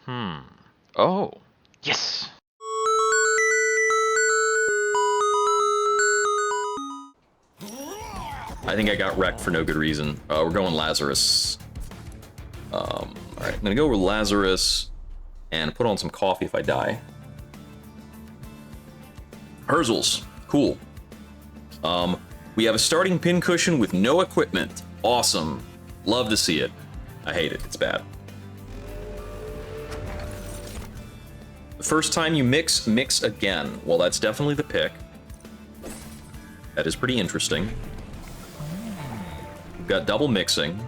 Oh. Yes! I think I got wrecked for no good reason. We're going Lazarus. Alright, I'm gonna go with Lazarus and put on some coffee if I die. Herzls. Cool. We have a starting pincushion with no equipment. Awesome. Love to see it. I hate it. It's bad. The first time you mix, mix again. Well, that's definitely the pick. That is pretty interesting. We've got double mixing.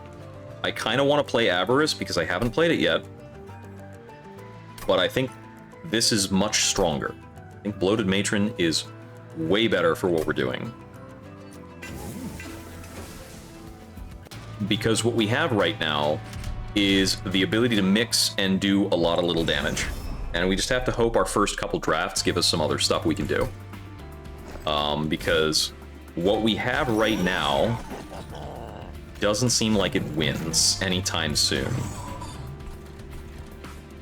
I kind of want to play Avarice because I haven't played it yet. But I think this is much stronger. I think Bloated Matron is way better for what we're doing. Because what we have right now is the ability to mix and do a lot of little damage. And we just have to hope our first couple drafts give us some other stuff we can do. Because what we have right now doesn't seem like it wins anytime soon.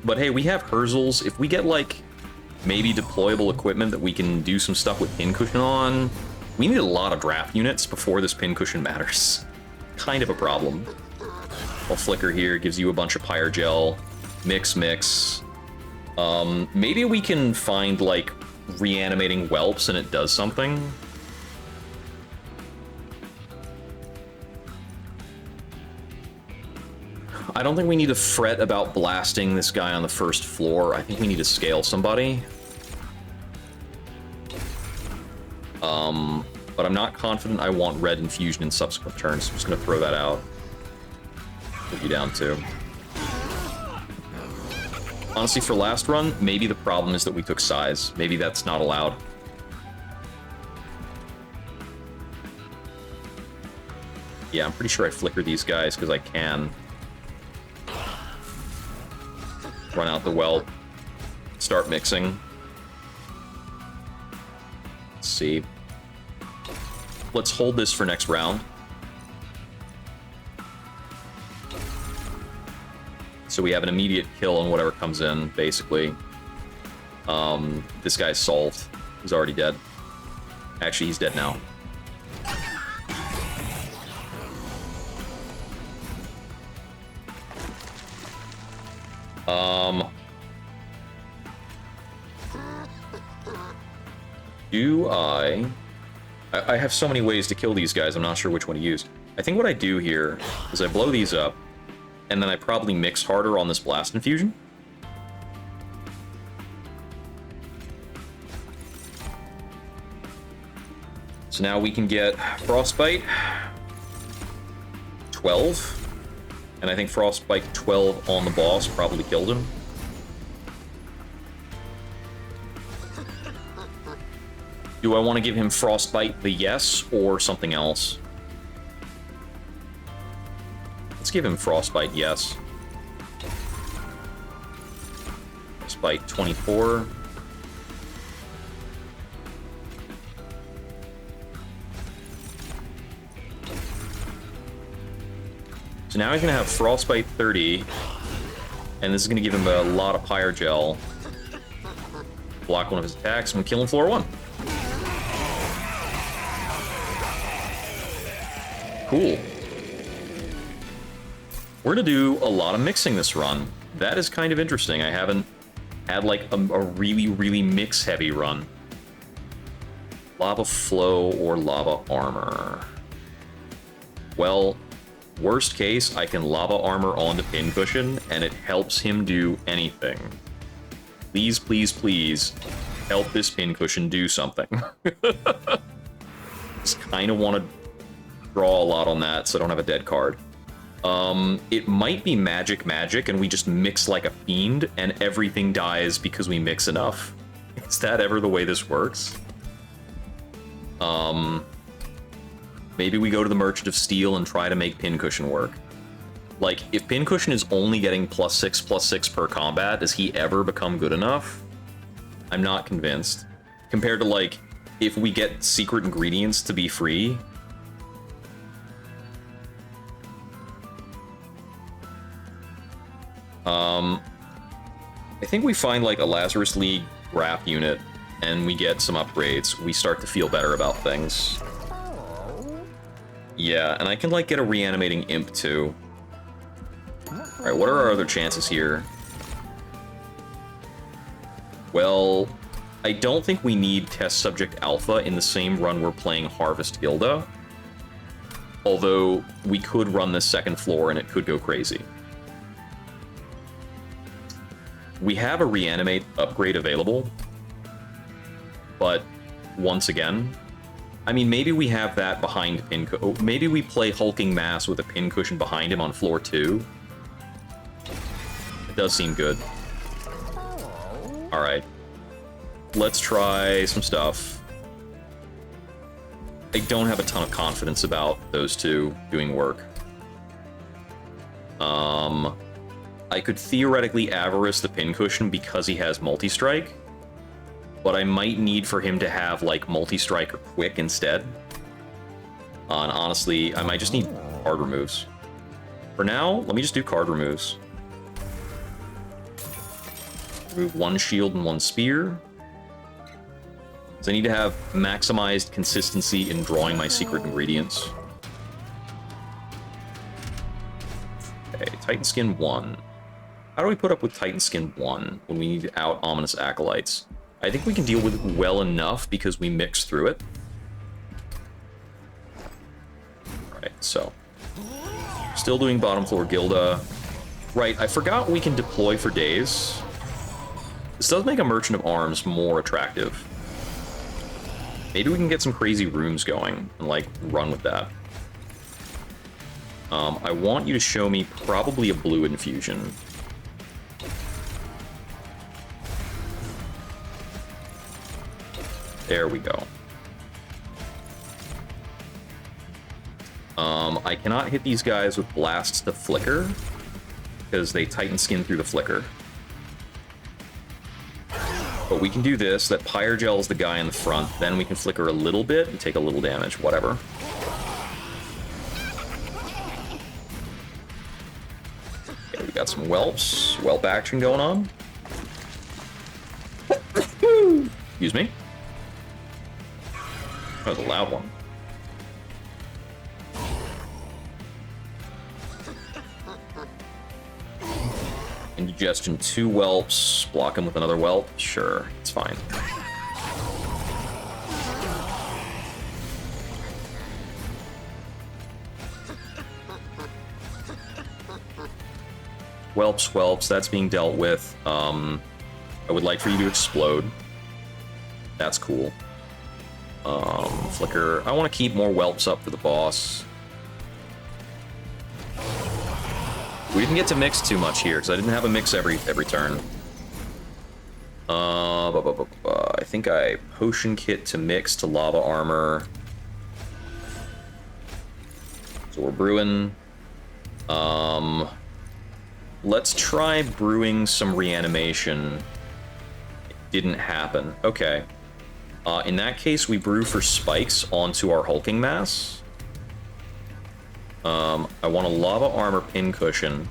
But hey, we have Herzls. If we get, like, maybe deployable equipment that we can do some stuff with pincushion on, we need a lot of draft units before this pincushion matters. Kind of a problem. I'll flicker here, gives you a bunch of pyre gel. Mix, mix. Maybe we can find, like, reanimating whelps and it does something. I don't think we need to fret about blasting this guy on the first floor. I think we need to scale somebody. But I'm not confident I want red infusion in subsequent turns, so I'm just going to throw that out. Put you down too. Honestly, for last run, maybe the problem is that we took size. Maybe that's not allowed. Yeah, I'm pretty sure I flicker these guys because I can. Run out the whelp. Start mixing. Let's see. Let's hold this for next round. So we have an immediate kill on whatever comes in, basically. This guy's solved. He's already dead. Actually, he's dead now. Do I have so many ways to kill these guys, I'm not sure which one to use. I think what I do here is I blow these up, and then I probably mix harder on this blast infusion. So now we can get Frostbite 12, and I think Frostbite 12 on the boss probably killed him. Do I want to give him Frostbite the yes, or something else? Let's give him Frostbite yes. Frostbite 24. So now he's going to have Frostbite 30, and this is going to give him a lot of Pyre Gel. Block one of his attacks, and kill him floor 1. Cool. We're gonna do a lot of mixing this run. That is kind of interesting. I haven't had like a really, really mix-heavy run. Lava Flow or Lava Armor. Well, worst case, I can Lava Armor onto Pincushion, and it helps him do anything. Please, please, please, help this Pincushion do something. Just kind of want to draw a lot on that, so I don't have a dead card. It might be magic, and we just mix like a fiend, and everything dies because we mix enough. Is that ever the way this works? Maybe we go to the Merchant of Steel and try to make Pincushion work. Like, if Pincushion is only getting +6/+6 per combat, does he ever become good enough? I'm not convinced. Compared to, like, if we get secret ingredients to be free. I think we find like a Lazarus League Wrath unit and we get some upgrades. We start to feel better about things. Yeah, and I can like get a reanimating imp too. Alright, what are our other chances here? Well, I don't think we need Test Subject Alpha in the same run we're playing Harvest Gilda. Although, we could run this second floor and it could go crazy. We have a Reanimate upgrade available. But, once again, I mean, maybe we have that behind Pincushion. Maybe we play Hulking Mass with a Pincushion behind him on floor 2. It does seem good. Alright. Let's try some stuff. I don't have a ton of confidence about those two doing work. I could theoretically Avarice the Pincushion because he has Multi-Strike, but I might need for him to have, like, Multi-Strike or Quick instead. And honestly, I might just need card removes. For now, let me just do card removes. Remove 1 shield and 1 spear. So I need to have maximized consistency in drawing my secret ingredients. Okay, Titan Skin 1. How do we put up with Titan Skin 1 when we need out Ominous Acolytes? I think we can deal with it well enough because we mix through it. Alright, so. Still doing bottom floor Gilda. Right, I forgot we can deploy for days. This does make a Merchant of Arms more attractive. Maybe we can get some crazy rooms going and, like, run with that. I want you to show me probably a blue infusion. There we go. I cannot hit these guys with Blasts to Flicker, because they Titan Skin through the Flicker. But we can do this, that Pyrogel's the guy in the front, then we can Flicker a little bit and take a little damage, whatever. Okay, we got some whelps, whelp action going on. Excuse me. That was a loud one. Indigestion, 2 whelps, block him with another whelp. Sure, it's fine. Whelps, whelps, that's being dealt with. I would like for you to explode. That's cool. Flicker. I want to keep more whelps up for the boss. We didn't get to mix too much here, because I didn't have a mix every turn. I think I potion kit to mix to lava armor. So we're brewing. Let's try brewing some reanimation. It didn't happen. Okay. In that case, we brew for spikes onto our hulking mass. I want a lava armor pincushion,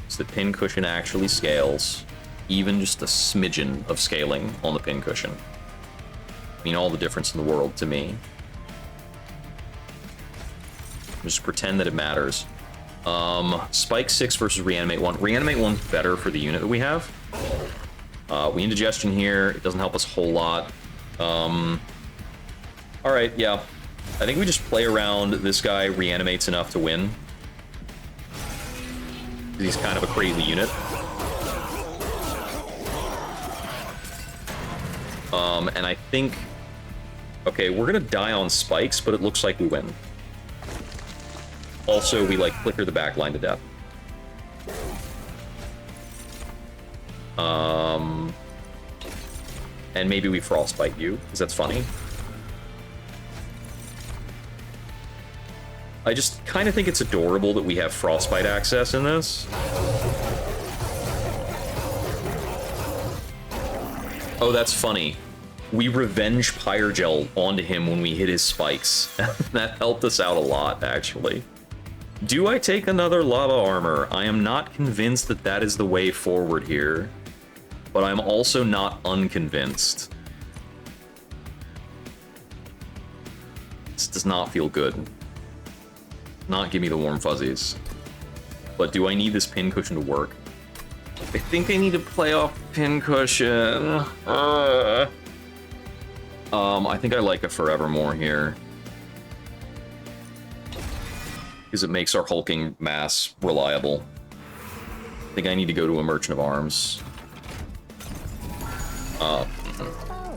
so the pincushion actually scales, even just a smidgen of scaling on the pincushion. I mean, all the difference in the world to me. Just pretend that it matters. Spike 6 versus Reanimate 1. Reanimate 1's better for the unit that we have. We indigestion here. It doesn't help us a whole lot. Alright, yeah. I think we just play around. This guy reanimates enough to win. He's kind of a crazy unit. And I think... Okay, we're gonna die on spikes, but it looks like we win. Also, we, like, flicker the backline to death. And maybe we frostbite you, because that's funny. I just kind of think it's adorable that we have frostbite access in this. Oh, that's funny. We revenge Pyrogel onto him when we hit his spikes. That helped us out a lot, actually. Do I take another lava armor? I am not convinced that that is the way forward here. but I'm also not unconvinced. This does not feel good. Not give me the warm fuzzies. But do I need this pincushion to work? I think I need to play off pincushion. I think I like a Forevermore here. Because it makes our hulking mass reliable. I think I need to go to a Merchant of Arms.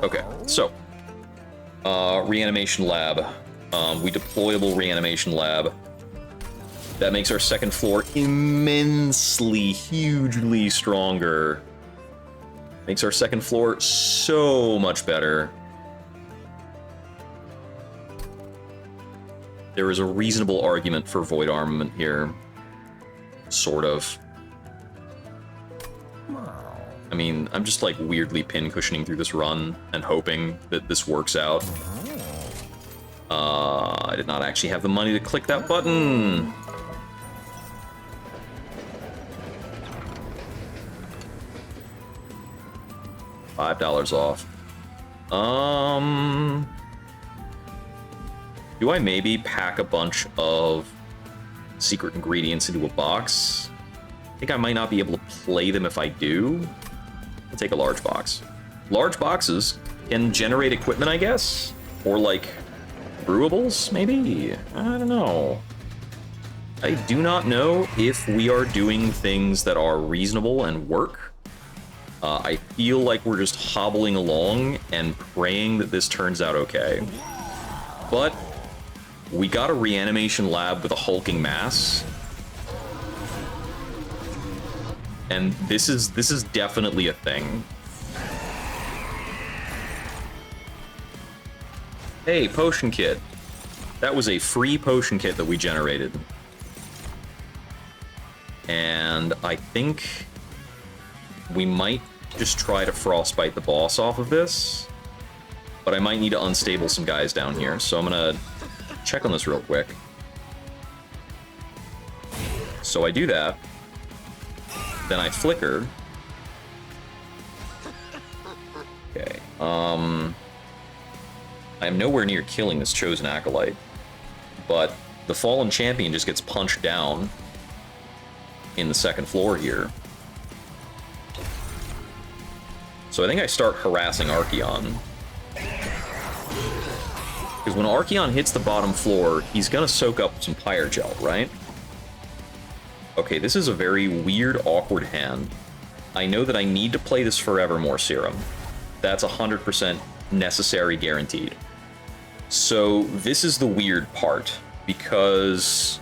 Okay, so. Reanimation Lab. We deployable Reanimation Lab. That makes our second floor immensely, hugely stronger. Makes our second floor so much better. There is a reasonable argument for Void Armament here. Sort of. I mean, I'm just like weirdly pin-cushioning through this run and hoping that this works out. I did not actually have the money to click that button. $5 off. Do I maybe pack a bunch of secret ingredients into a box? I think I might not be able to play them if I do. I'll take a large box. Large boxes can generate equipment, I guess? Or like brewables, maybe? I don't know. I do not know if we are doing things that are reasonable and work. I feel like we're just hobbling along and praying that this turns out okay. But we got a reanimation lab with a hulking mass. And this is definitely a thing. Hey, potion kit. That was a free potion kit that we generated. And I think we might just try to frostbite the boss off of this. But I might need to unstable some guys down here, so I'm gonna check on this real quick. So I do that. Then I flicker. Okay. I am nowhere near killing this chosen acolyte, but the fallen champion just gets punched down in the second floor here. So I think I start harassing Archeon. Because when Archeon hits the bottom floor, he's gonna soak up some Pyre Gel, right? Okay, this is a very weird, awkward hand. I know that I need to play this Forevermore serum. That's 100% necessary, guaranteed. So this is the weird part, because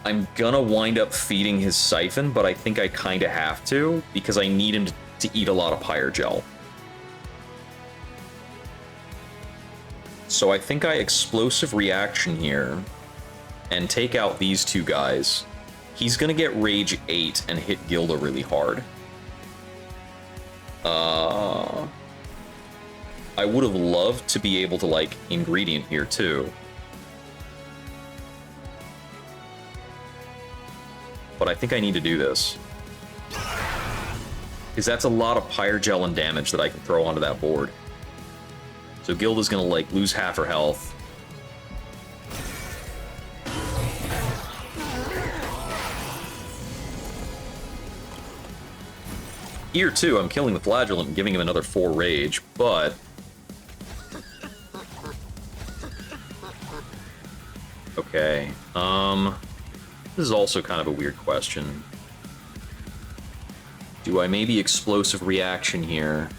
I'm gonna wind up feeding his Siphon, but I think I kinda have to, because I need him to eat a lot of Pyre Gel. So I think I Explosive Reaction here, and take out these two guys. He's gonna get Rage 8 and hit Gilda really hard. I would have loved to be able to, like, ingredient here, too. But I think I need to do this. Because that's a lot of Pyre Gel and damage that I can throw onto that board. So Gilda's gonna, like, lose half her health. Here, too, I'm killing the Flagellant and giving him another 4 rage, but... Okay, this is also kind of a weird question. Do I maybe Explosive Reaction here?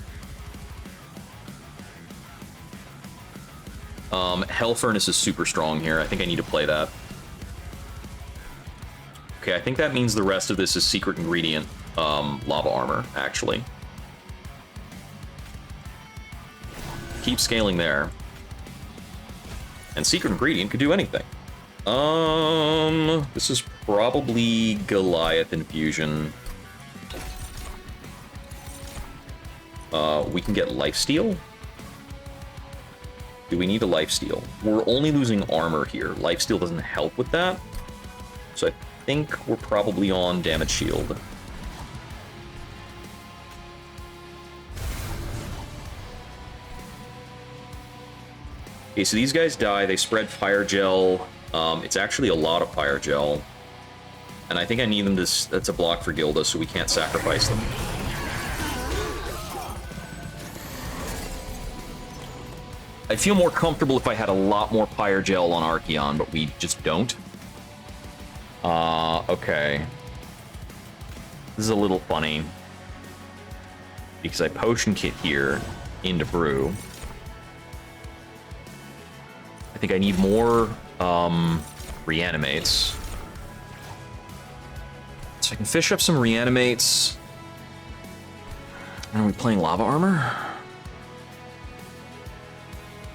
Hell Furnace is super strong here. I think I need to play that. Okay, I think that means the rest of this is Secret Ingredient, Lava Armor, actually. Keep scaling there. And Secret Ingredient could do anything. This is probably Goliath Infusion. We can get Lifesteal? Do we need a Lifesteal? We're only losing armor here. Lifesteal doesn't help with that. So I think we're probably on Damage Shield. Okay, so these guys die. They spread fire gel. It's actually a lot of fire gel. And I think I need them to... That's a block for Gilda, so we can't sacrifice them. I'd feel more comfortable if I had a lot more fire gel on Archeon, but we just don't. Okay. This is a little funny. Because I potion kit here into brew. I think I need more reanimates. So I can fish up some reanimates. Are we playing lava armor?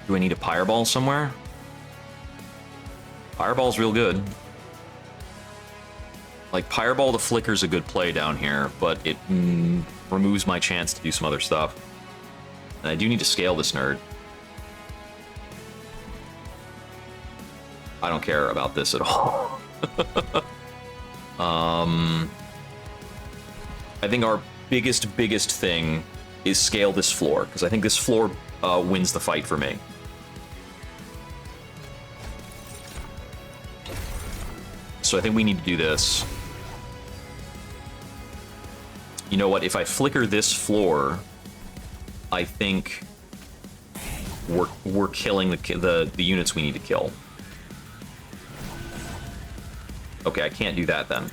Do I need a Pyreball somewhere? Pyreball's real good. Like, Pyreball to Flicker's a good play down here, but it removes my chance to do some other stuff. And I do need to scale this nerd. I don't care about this at all. I think our biggest thing is scale this floor, because I think this floor wins the fight for me. So I think we need to do this. You know what? If I flicker this floor, I think we're killing the units we need to kill. Okay, I can't do that then.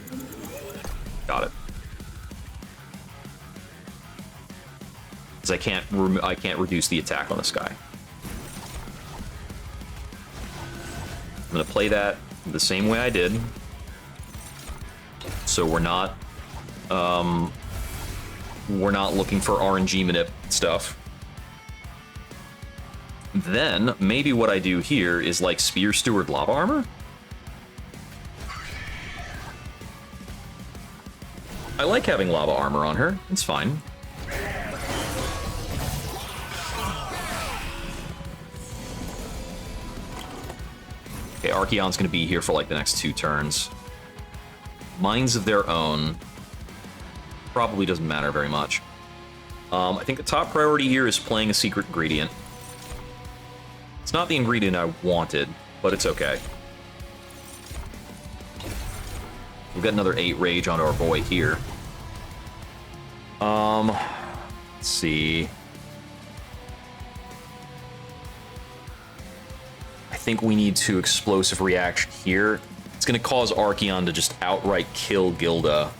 Got it. Because I can't reduce the attack on this guy. I'm gonna play that the same way I did. So we're not looking for RNG manip stuff. Then maybe what I do here is like Spear Steward Lava Armor. I like having lava armor on her. It's fine. Okay, Archeon's gonna be here for like the next 2 turns. Minds of their own. Probably doesn't matter very much. I think the top priority here is playing a secret ingredient. It's not the ingredient I wanted, but it's okay. We've got another 8 rage onto our boy here. Let's see. I think we need to explosive reaction here. It's going to cause Archeon to just outright kill Gilda.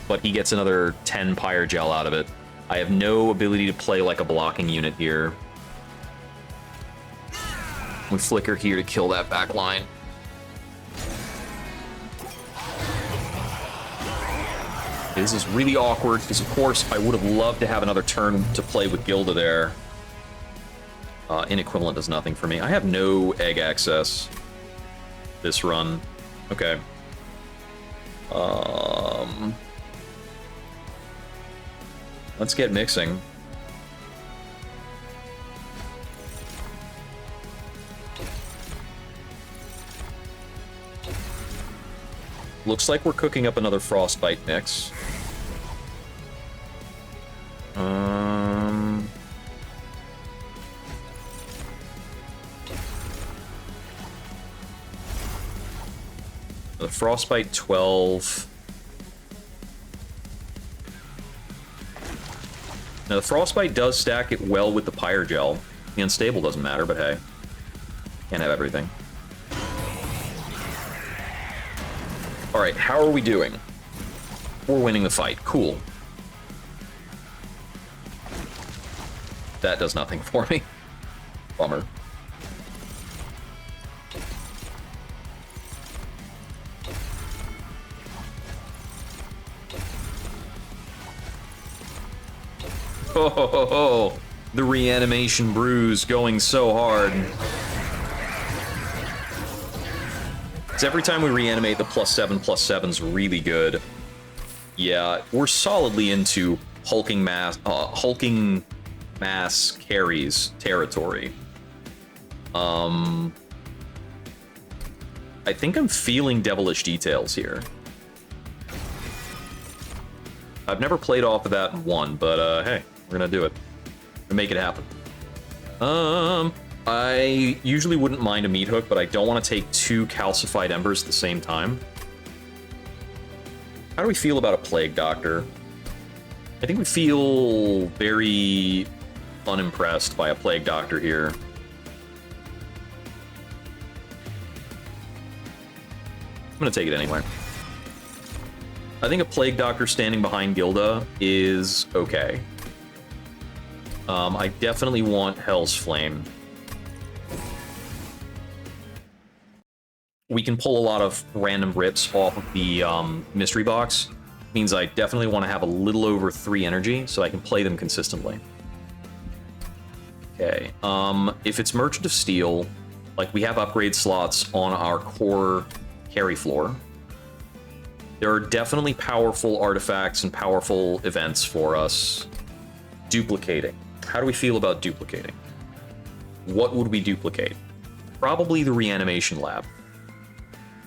But he gets another 10 Pyre Gel out of it. I have no ability to play like a blocking unit here. We flicker here to kill that back line. This is really awkward, because of course I would have loved to have another turn to play with Gilda there. Inequivalent does nothing for me. I have no egg access this run. Okay. Let's get mixing. Looks like we're cooking up another Frostbite mix. The Frostbite 12. Now, the Frostbite does stack it well with the Pyre Gel. The Unstable doesn't matter, but hey. Can't have everything. Alright, how are we doing? We're winning the fight. Cool. That does nothing for me. Bummer. Oh, the reanimation brews going so hard. Because every time we reanimate, the +7/+7's really good. Yeah, we're solidly into hulking mass carries territory. I think I'm feeling devilish details here. I've never played off of that and won, but hey, we're gonna do it. We're gonna make it happen. I usually wouldn't mind a meat hook, but I don't want to take 2 calcified embers at the same time. How do we feel about a plague doctor? I think we feel very unimpressed by a plague doctor here. I'm gonna take it anyway. I think a plague doctor standing behind Gilda is okay. I definitely want Hell's Flame. We can pull a lot of random rips off of the mystery box. Means I definitely want to have a little over 3 energy so I can play them consistently. Okay, if it's Merchant of Steel, like we have upgrade slots on our core carry floor. There are definitely powerful artifacts and powerful events for us. Duplicating. How do we feel about duplicating? What would we duplicate? Probably the reanimation lab.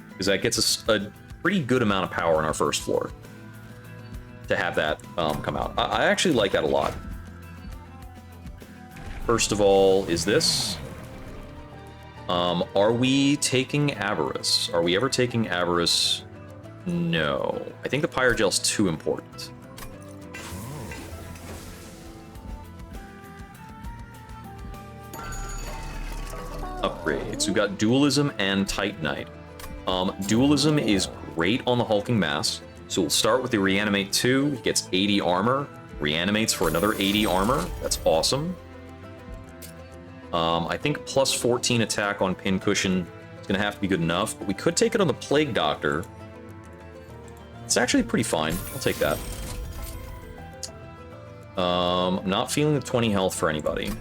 Because that gets us a pretty good amount of power on our first floor. To have that come out. I actually like that a lot. First of all, is this? Are we taking Avarice? Are we ever taking Avarice? No. I think the Pyrogel's too important. Upgrades. We've got Dualism and Titanite. Dualism is great on the Hulking Mass. So we'll start with the Reanimate 2. He gets 80 armor. Reanimates for another 80 armor. That's awesome. I think plus 14 attack on Pincushion is going to have to be good enough. But we could take it on the Plague Doctor. It's actually pretty fine. I'll take that. I'm not feeling the 20 health for anybody.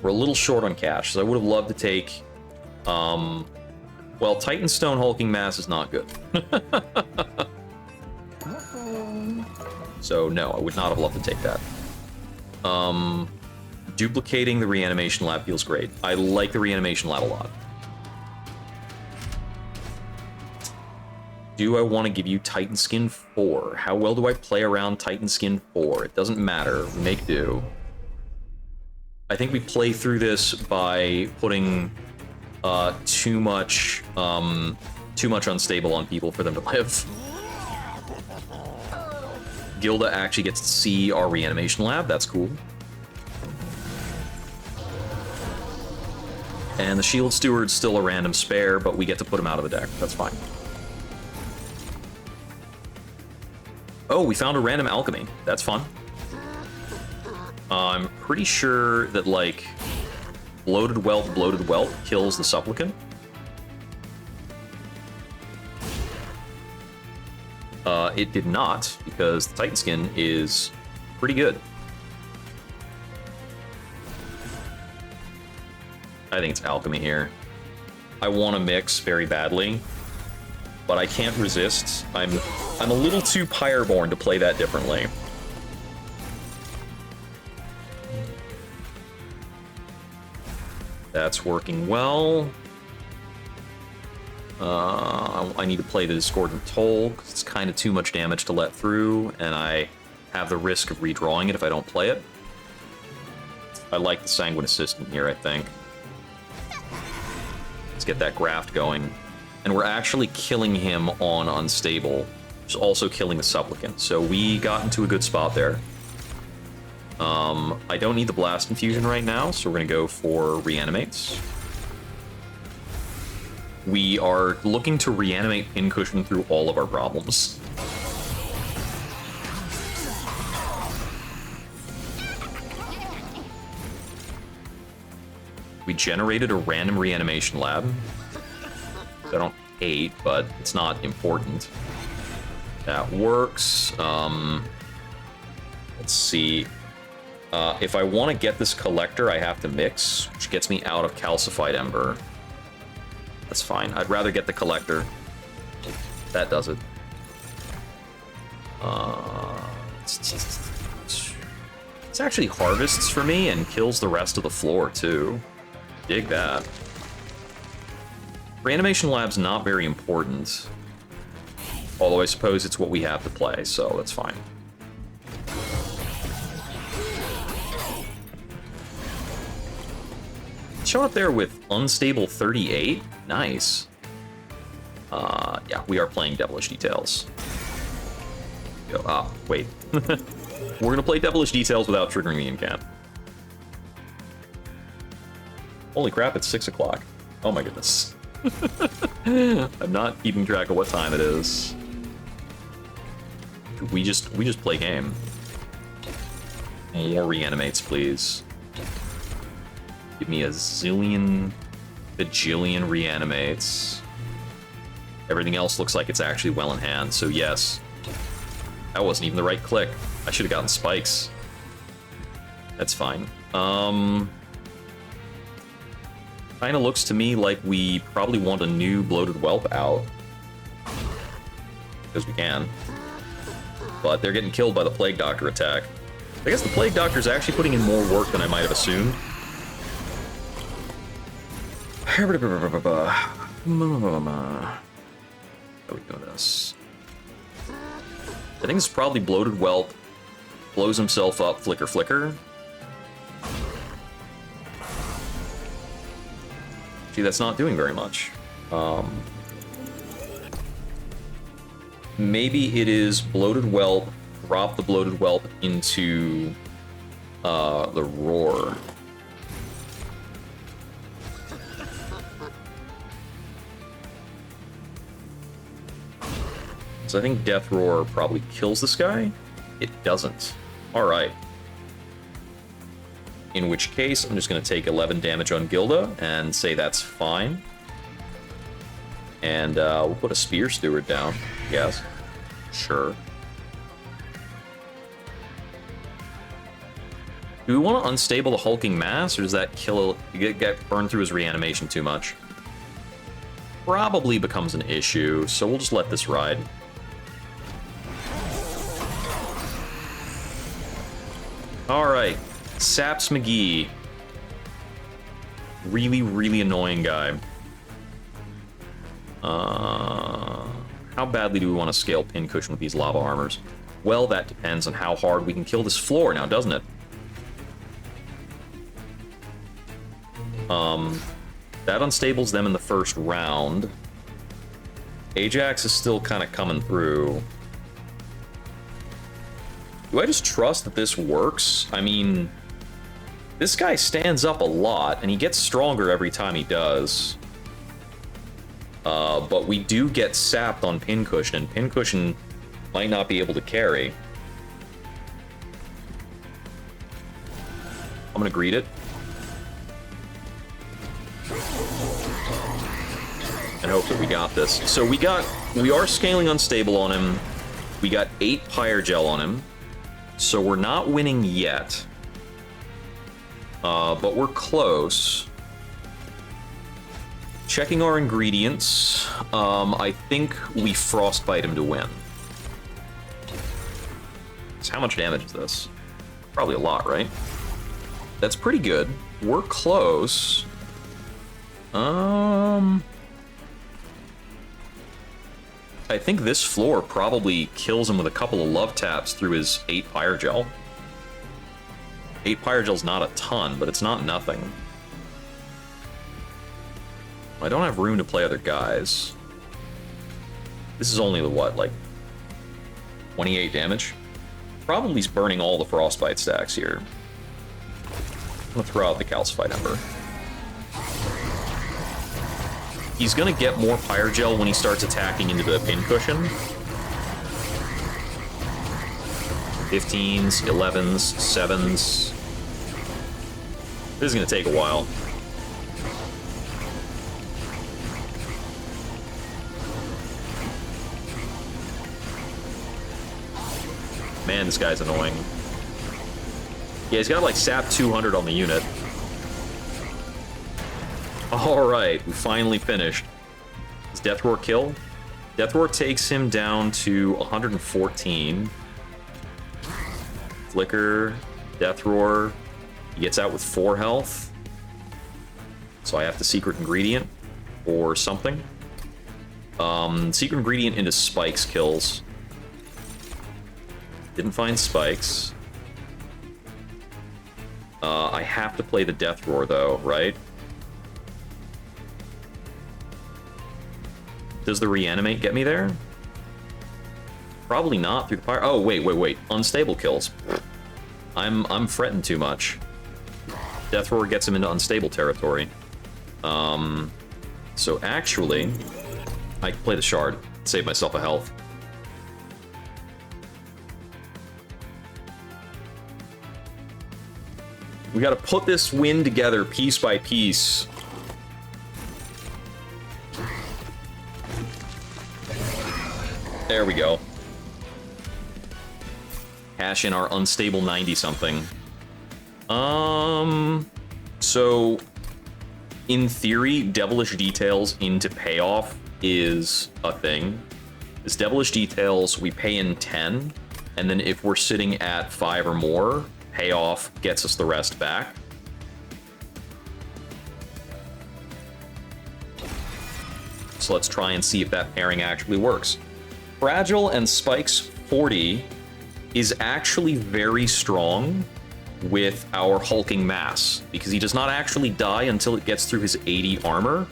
We're a little short on cash, so I would have loved to take... well, Titanstone Hulking Mass is not good. So no, I would not have loved to take that. Duplicating the reanimation lab feels great. I like the reanimation lab a lot. Do I want to give you Titan Skin 4? How well do I play around Titan Skin 4? It doesn't matter. We make do. I think we play through this by putting too much unstable on people for them to live. Gilda actually gets to see our reanimation lab. That's cool. And the Shield Steward's still a random spare, but we get to put him out of the deck. That's fine. Oh, we found a random alchemy. That's fun. I'm pretty sure that, like, Bloated Welt kills the Supplicant. It did not, because the Titan Skin is pretty good. I think it's alchemy here. I want to mix very badly, but I can't resist. I'm a little too Pyreborn to play that differently. That's working well. I need to play the Discordant Toll, because it's kind of too much damage to let through, and I have the risk of redrawing it if I don't play it. I like the Sanguine Assistant here, I think. Let's get that graft going. And we're actually killing him on Unstable, which is also killing the Supplicant, so we got into a good spot there. I don't need the Blast Infusion right now, so we're going to go for Reanimates. We are looking to reanimate Pincushion through all of our problems. We generated a random reanimation lab. I don't hate, but it's not important. That works. Let's see. If I want to get this collector, I have to mix, which gets me out of Calcified Ember. That's fine. I'd rather get the collector. That does it. It's actually harvests for me and kills the rest of the floor, too. Dig that. Reanimation Lab's not very important. Although I suppose it's what we have to play, so that's fine. showing up there with unstable 38. Nice. Yeah, we are playing Devilish Details. Wait. We're gonna play Devilish Details without triggering the incant. Holy crap, it's 6 o'clock. Oh my goodness. I'm not keeping track of what time it is. We just play game. More reanimates, please. Give me a bajillion reanimates. Everything else looks like it's actually well in hand, so yes. That wasn't even the right click. I should have gotten spikes. That's fine. Kinda looks to me like we probably want a new Bloated Whelp out. Because we can. But they're getting killed by the Plague Doctor attack. I guess the Plague Doctor's actually putting in more work than I might have assumed. How are we doing this? I think it's probably Bloated Whelp. Blows himself up, flicker, flicker. Gee, that's not doing very much. Maybe it is Bloated Whelp, drop the Bloated Whelp into the Roar. So I think Death Roar probably kills this guy. It doesn't. Alright. In which case, I'm just going to take 11 damage on Gilda and say that's fine. And we'll put a Spear Steward down. Yes. Sure. Do we want to unstable the Hulking Mass, or does that kill... get burned through his reanimation too much? Probably becomes an issue, so we'll just let this ride. Alright. Saps McGee. Really, really annoying guy. How badly do we want to scale Pincushion with these lava armors? Well, that depends on how hard we can kill this floor now, doesn't it? That unstables them in the first round. Ajax is still kind of coming through. Do I just trust that this works? I mean, this guy stands up a lot, and he gets stronger every time he does. But we do get sapped on Pincushion, and Pincushion might not be able to carry. I'm gonna greet it. And hope that we got this. So we are scaling unstable on him. We got 8 Pyre Gel on him. So we're not winning yet. But we're close. Checking our ingredients. I think we Frostbite him to win. So how much damage is this? Probably a lot, right? That's pretty good. We're close. I think this floor probably kills him with a couple of love taps through his 8 Pyre Gel. 8 Pyre Gel's not a ton, but it's not nothing. I don't have room to play other guys. This is only the what, like 28 damage? Probably he's burning all the Frostbite stacks here. I'm gonna throw out the Calcified Ember. He's gonna get more Pyre Gel when he starts attacking into the Pincushion. 15s, 11s, 7s. This is gonna take a while. Man, this guy's annoying. Yeah, he's got like sap 200 on the unit. Alright, we finally finished. Does Death Roar kill? Death Roar takes him down to 114. Flicker, Death Roar. He gets out with 4 health. So I have the Secret Ingredient or something. Secret Ingredient into Spikes kills. Didn't find Spikes. I have to play the Death Roar though, right? Does the reanimate get me there? Probably not through the fire. Oh, wait. Unstable kills. I'm fretting too much. Death Roar gets him into unstable territory. So actually, I can play the Shard. Save myself a health. We gotta put this win together piece by piece. There we go. Cash in our unstable 90-something. So, in theory, Devilish Details into payoff is a thing. This Devilish Details, we pay in 10, and then if we're sitting at 5 or more, payoff gets us the rest back. So let's try and see if that pairing actually works. Fragile and Spike's 40 is actually very strong with our hulking mass, because he does not actually die until it gets through his 80 armor,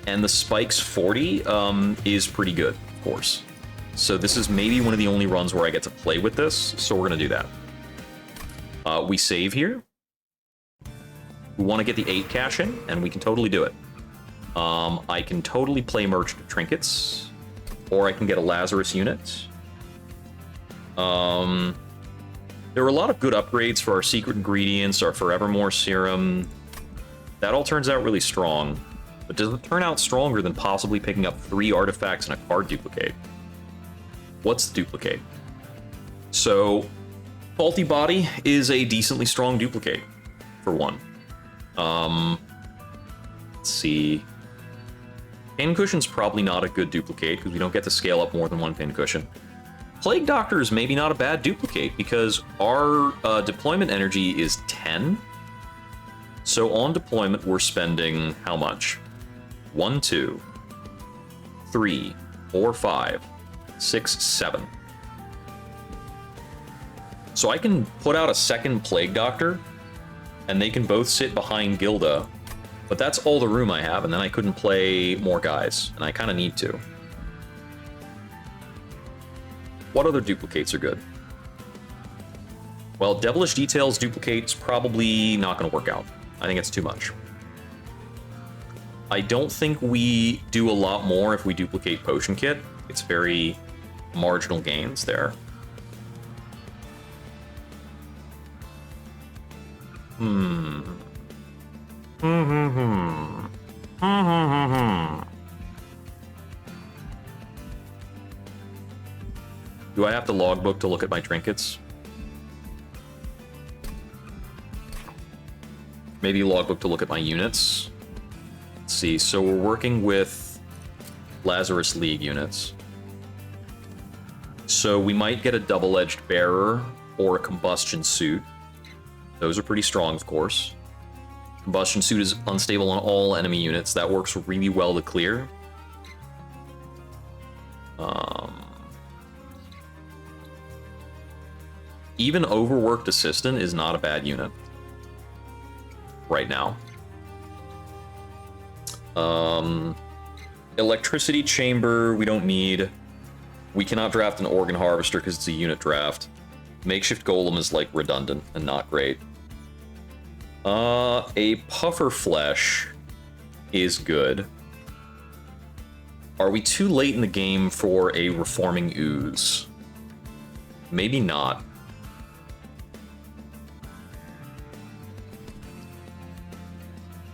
and the Spike's 40 is pretty good, of course. So this is maybe one of the only runs where I get to play with this, so we're gonna do that. We save here. We want to get the 8 cash in, and we can totally do it. I can totally play Merchant of Trinkets, or I can get a Lazarus unit. There were a lot of good upgrades for our secret ingredients, our Forevermore serum. That all turns out really strong, but does it turn out stronger than possibly picking up 3 artifacts and a card duplicate? What's the duplicate? So, Faulty Body is a decently strong duplicate, for one. Let's see. Pincushion's probably not a good duplicate, because we don't get to scale up more than 1 Pincushion. Plague Doctor is maybe not a bad duplicate, because our deployment energy is 10. So on deployment, we're spending how much? 1, 2, 3, 4, 5, 6, 7. So I can put out a second Plague Doctor, and they can both sit behind Gilda, but that's all the room I have, and then I couldn't play more guys, and I kind of need to. What other duplicates are good? Well, Devilish Details duplicate's probably not going to work out. I think it's too much. I don't think we do a lot more if we duplicate Potion Kit. It's very marginal gains there. Do I have to logbook to look at my trinkets? Maybe logbook to look at my units. Let's see, so we're working with Lazarus League units. So we might get a double-edged bearer or a combustion suit. Those are pretty strong, of course. Combustion suit is unstable on all enemy units. That works really well to clear. Even Overworked Assistant is not a bad unit right now. Electricity Chamber, we don't need. We cannot draft an Organ Harvester because it's a unit draft. Makeshift Golem is, like, redundant and not great. A Puffer Flesh is good. Are we too late in the game for a Reforming Ooze? Maybe not.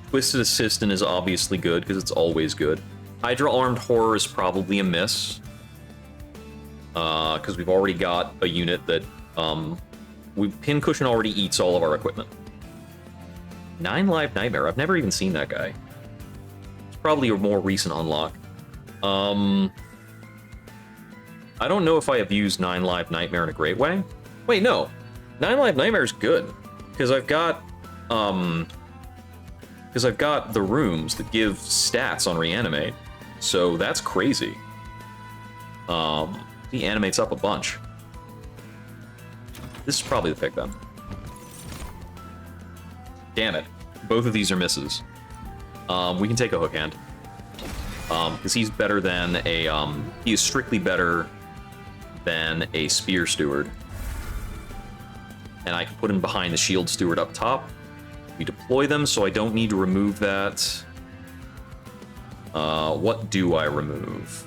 Twisted Assistant is obviously good, because it's always good. Hydra Armed Horror is probably a miss. Because we've already got a unit that, Pincushion already eats all of our equipment. 9 Live Nightmare, I've never even seen that guy. It's probably a more recent unlock. I don't know if I have used 9 Live Nightmare in a great way. Wait, no. 9 Live Nightmare is good. Because I've got, the rooms that give stats on Reanimate. So that's crazy. He animates up a bunch. This is probably the pick, then. Damn it. Both of these are misses. We can take a hook hand. Because he's better than a, he is strictly better than a Spear Steward. And I can put him behind the Shield Steward up top. We deploy them, so I don't need to remove that. What do I remove?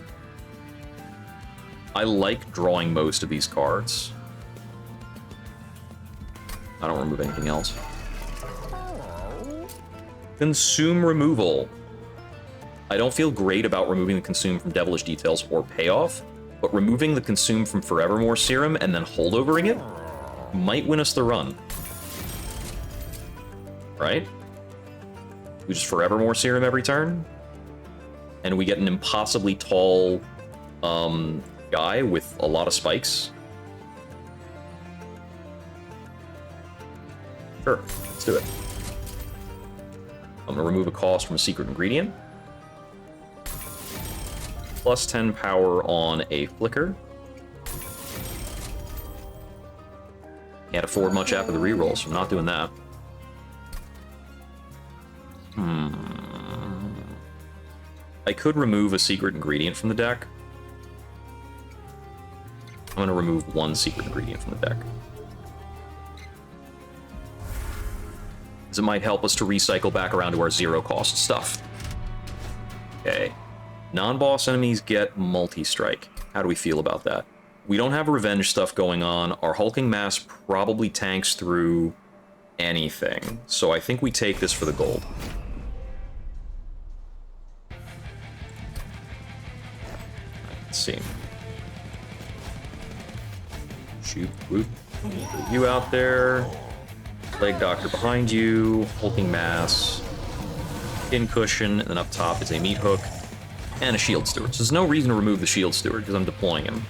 I like drawing most of these cards. I don't remove anything else. Consume removal. I don't feel great about removing the Consume from Devilish Details or Payoff, but removing the Consume from Forevermore Serum and then holdovering it might win us the run. Right? We just Forevermore Serum every turn, and we get an impossibly tall guy with a lot of spikes. Sure, let's do it. I'm gonna remove a cost from a secret ingredient. Plus 10 power on a flicker. Can't afford much after the reroll, so I'm not doing that. I could remove a secret ingredient from the deck. I'm gonna remove one secret ingredient from the deck. Because it might help us to recycle back around to our zero-cost stuff. Okay. Non-boss enemies get multi-strike. How do we feel about that? We don't have revenge stuff going on. Our hulking mass probably tanks through anything. So I think we take this for the gold. Let's see. Shoot, whoop. You out there. Leg Doctor behind you. Hulking mass. Skin cushion. And then up top is a meat hook. And a Shield Steward. So there's no reason to remove the Shield Steward because I'm deploying him.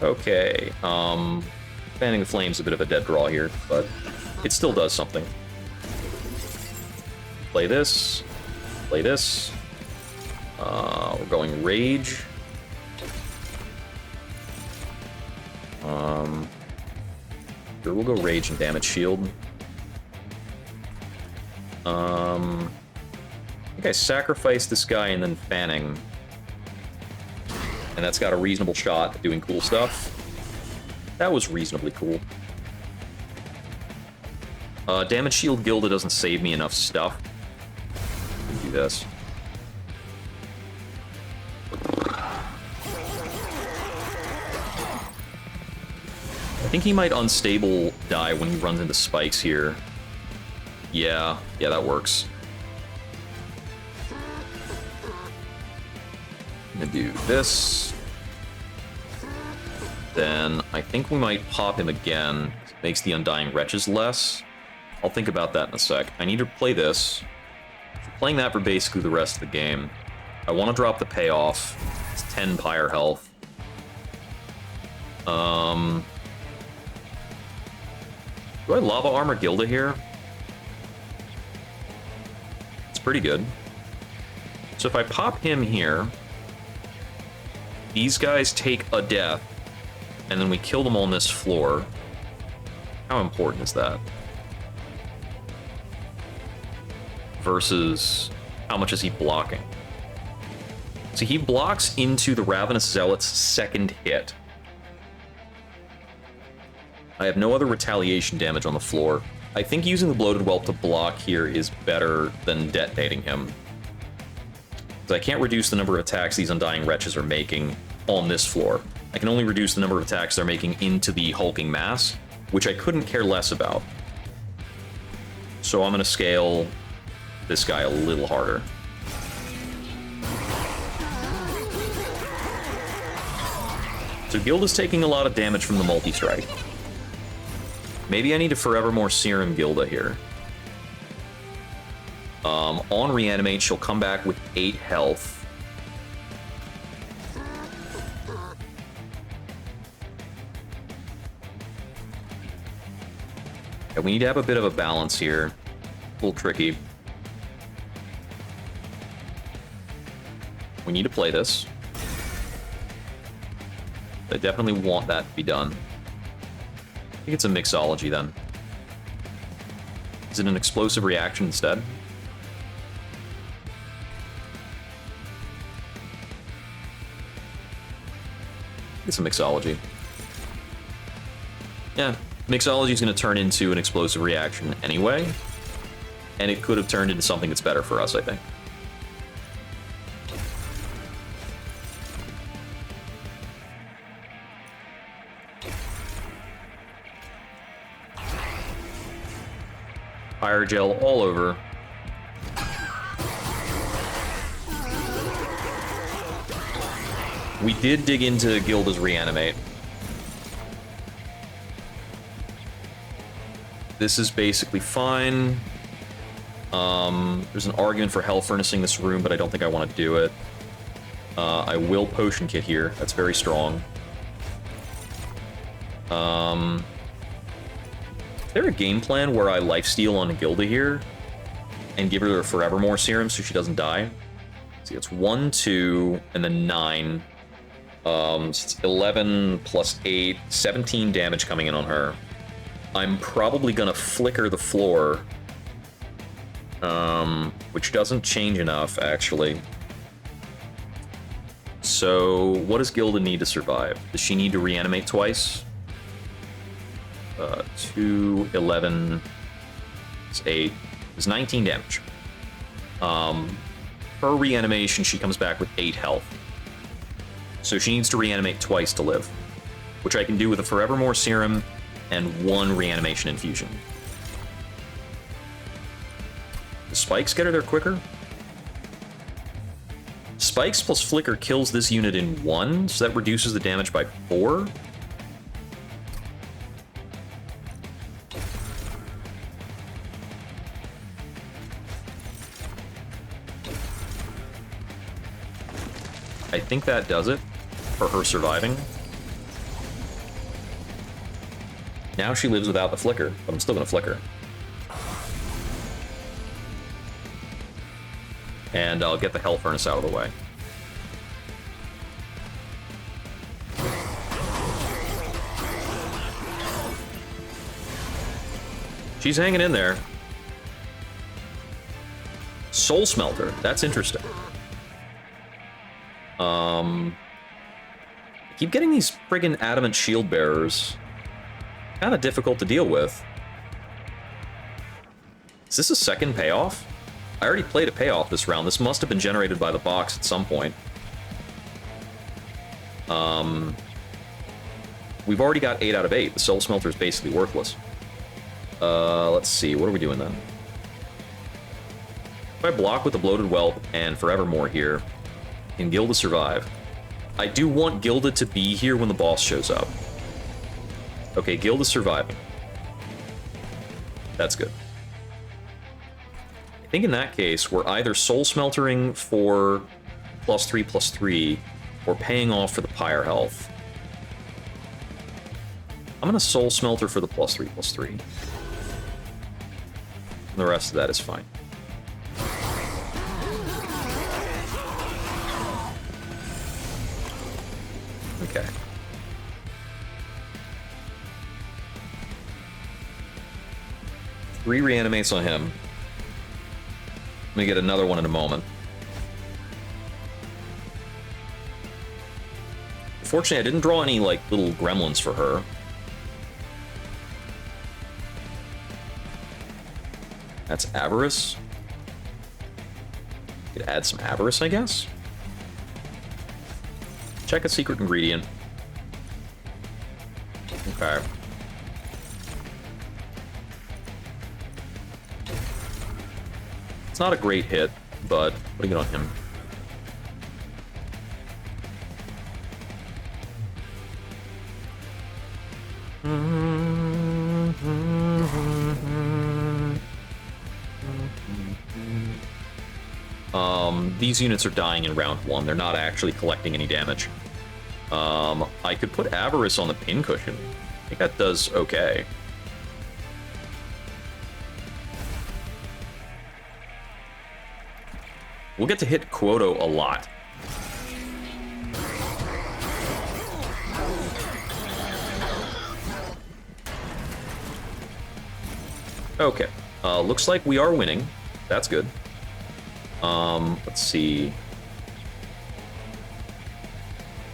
Okay. Fanning the Flame's a bit of a dead draw here, but it still does something. Play this. Play this. We're going Rage. Sure, we'll go Rage and Damage Shield. I think I sacrificed this guy and then Fanning. And that's got a reasonable shot at doing cool stuff. That was reasonably cool. Damage Shield Gilda doesn't save me enough stuff. Do this. I think he might unstable die when he runs into spikes here. Yeah, that works. I'm gonna do this. Then I think we might pop him again. It makes the Undying Wretches less. I'll think about that in a sec. I need to play this. Playing that for basically the rest of the game. I want to drop the payoff. It's 10 Pyre health. Do I Lava Armor Gilda here? It's pretty good. So if I pop him here, these guys take a death, and then we kill them on this floor. How important is that? Versus how much is he blocking? So he blocks into the Ravenous Zealot's second hit. I have no other retaliation damage on the floor. I think using the Bloated Whelp to block here is better than detonating him. Because I can't reduce the number of attacks these Undying Wretches are making on this floor. I can only reduce the number of attacks they're making into the hulking mass, which I couldn't care less about. So I'm going to scale this guy a little harder. So Gilda's taking a lot of damage from the multi-strike. Maybe I need to Forevermore Serum Gilda here. On Reanimate, she'll come back with 8 health. Yeah, we need to have a bit of a balance here. A little tricky. We need to play this. I definitely want that to be done. I think it's a mixology then. Is it an explosive reaction instead? It's a mixology. Yeah, mixology is going to turn into an explosive reaction anyway, and it could have turned into something that's better for us, I think. Fire gel all over. We did dig into Gilda's reanimate. This is basically fine. There's an argument for hell furnacing this room, but I don't think I want to do it. I will potion kit here. That's very strong. Is there a game plan where I lifesteal on Gilda here and give her a Forevermore serum so she doesn't die? See, it's 1, 2, and then 9. So it's 11 plus 8, 17 damage coming in on her. I'm probably gonna flicker the floor, which doesn't change enough, actually. So, what does Gilda need to survive? Does she need to reanimate twice? 2, 11, it's 8, it's 19 damage. Her reanimation, she comes back with 8 health. So she needs to reanimate twice to live, which I can do with a Forevermore serum and 1 reanimation infusion. The spikes get her there quicker? Spikes plus flicker kills this unit in 1, so that reduces the damage by 4. I think that does it for her surviving. Now she lives without the flicker, but I'm still gonna flicker. And I'll get the Hell Furnace out of the way. She's hanging in there. Soul Smelter, that's interesting. I keep getting these friggin' adamant shield bearers. Kind of difficult to deal with. Is this a second payoff? I already played a payoff this round. This must have been generated by the box at some point. We've already got 8 out of 8. The Soul Smelter is basically worthless. Let's see. What are we doing then? If I block with the Bloated Whelp and Forevermore here, can Gilda survive? I do want Gilda to be here when the boss shows up. Okay, Gilda's surviving. That's good. I think in that case, we're either Soul Smeltering for +3/+3, or paying off for the Pyre health. I'm gonna Soul Smelter for the +3/+3. The rest of that is fine. Okay. Three reanimates on him. I'm gonna get another one in a moment. Fortunately, I didn't draw any, like, little gremlins for her. That's Avarice. Could add some Avarice, I guess. Check a secret ingredient. Okay. It's not a great hit, but putting it on him. These units are dying in round 1. They're not actually collecting any damage. I could put Avarice on the pincushion. I think that does okay. We'll get to hit Quoto a lot. Okay. Looks like we are winning. That's good. Let's see.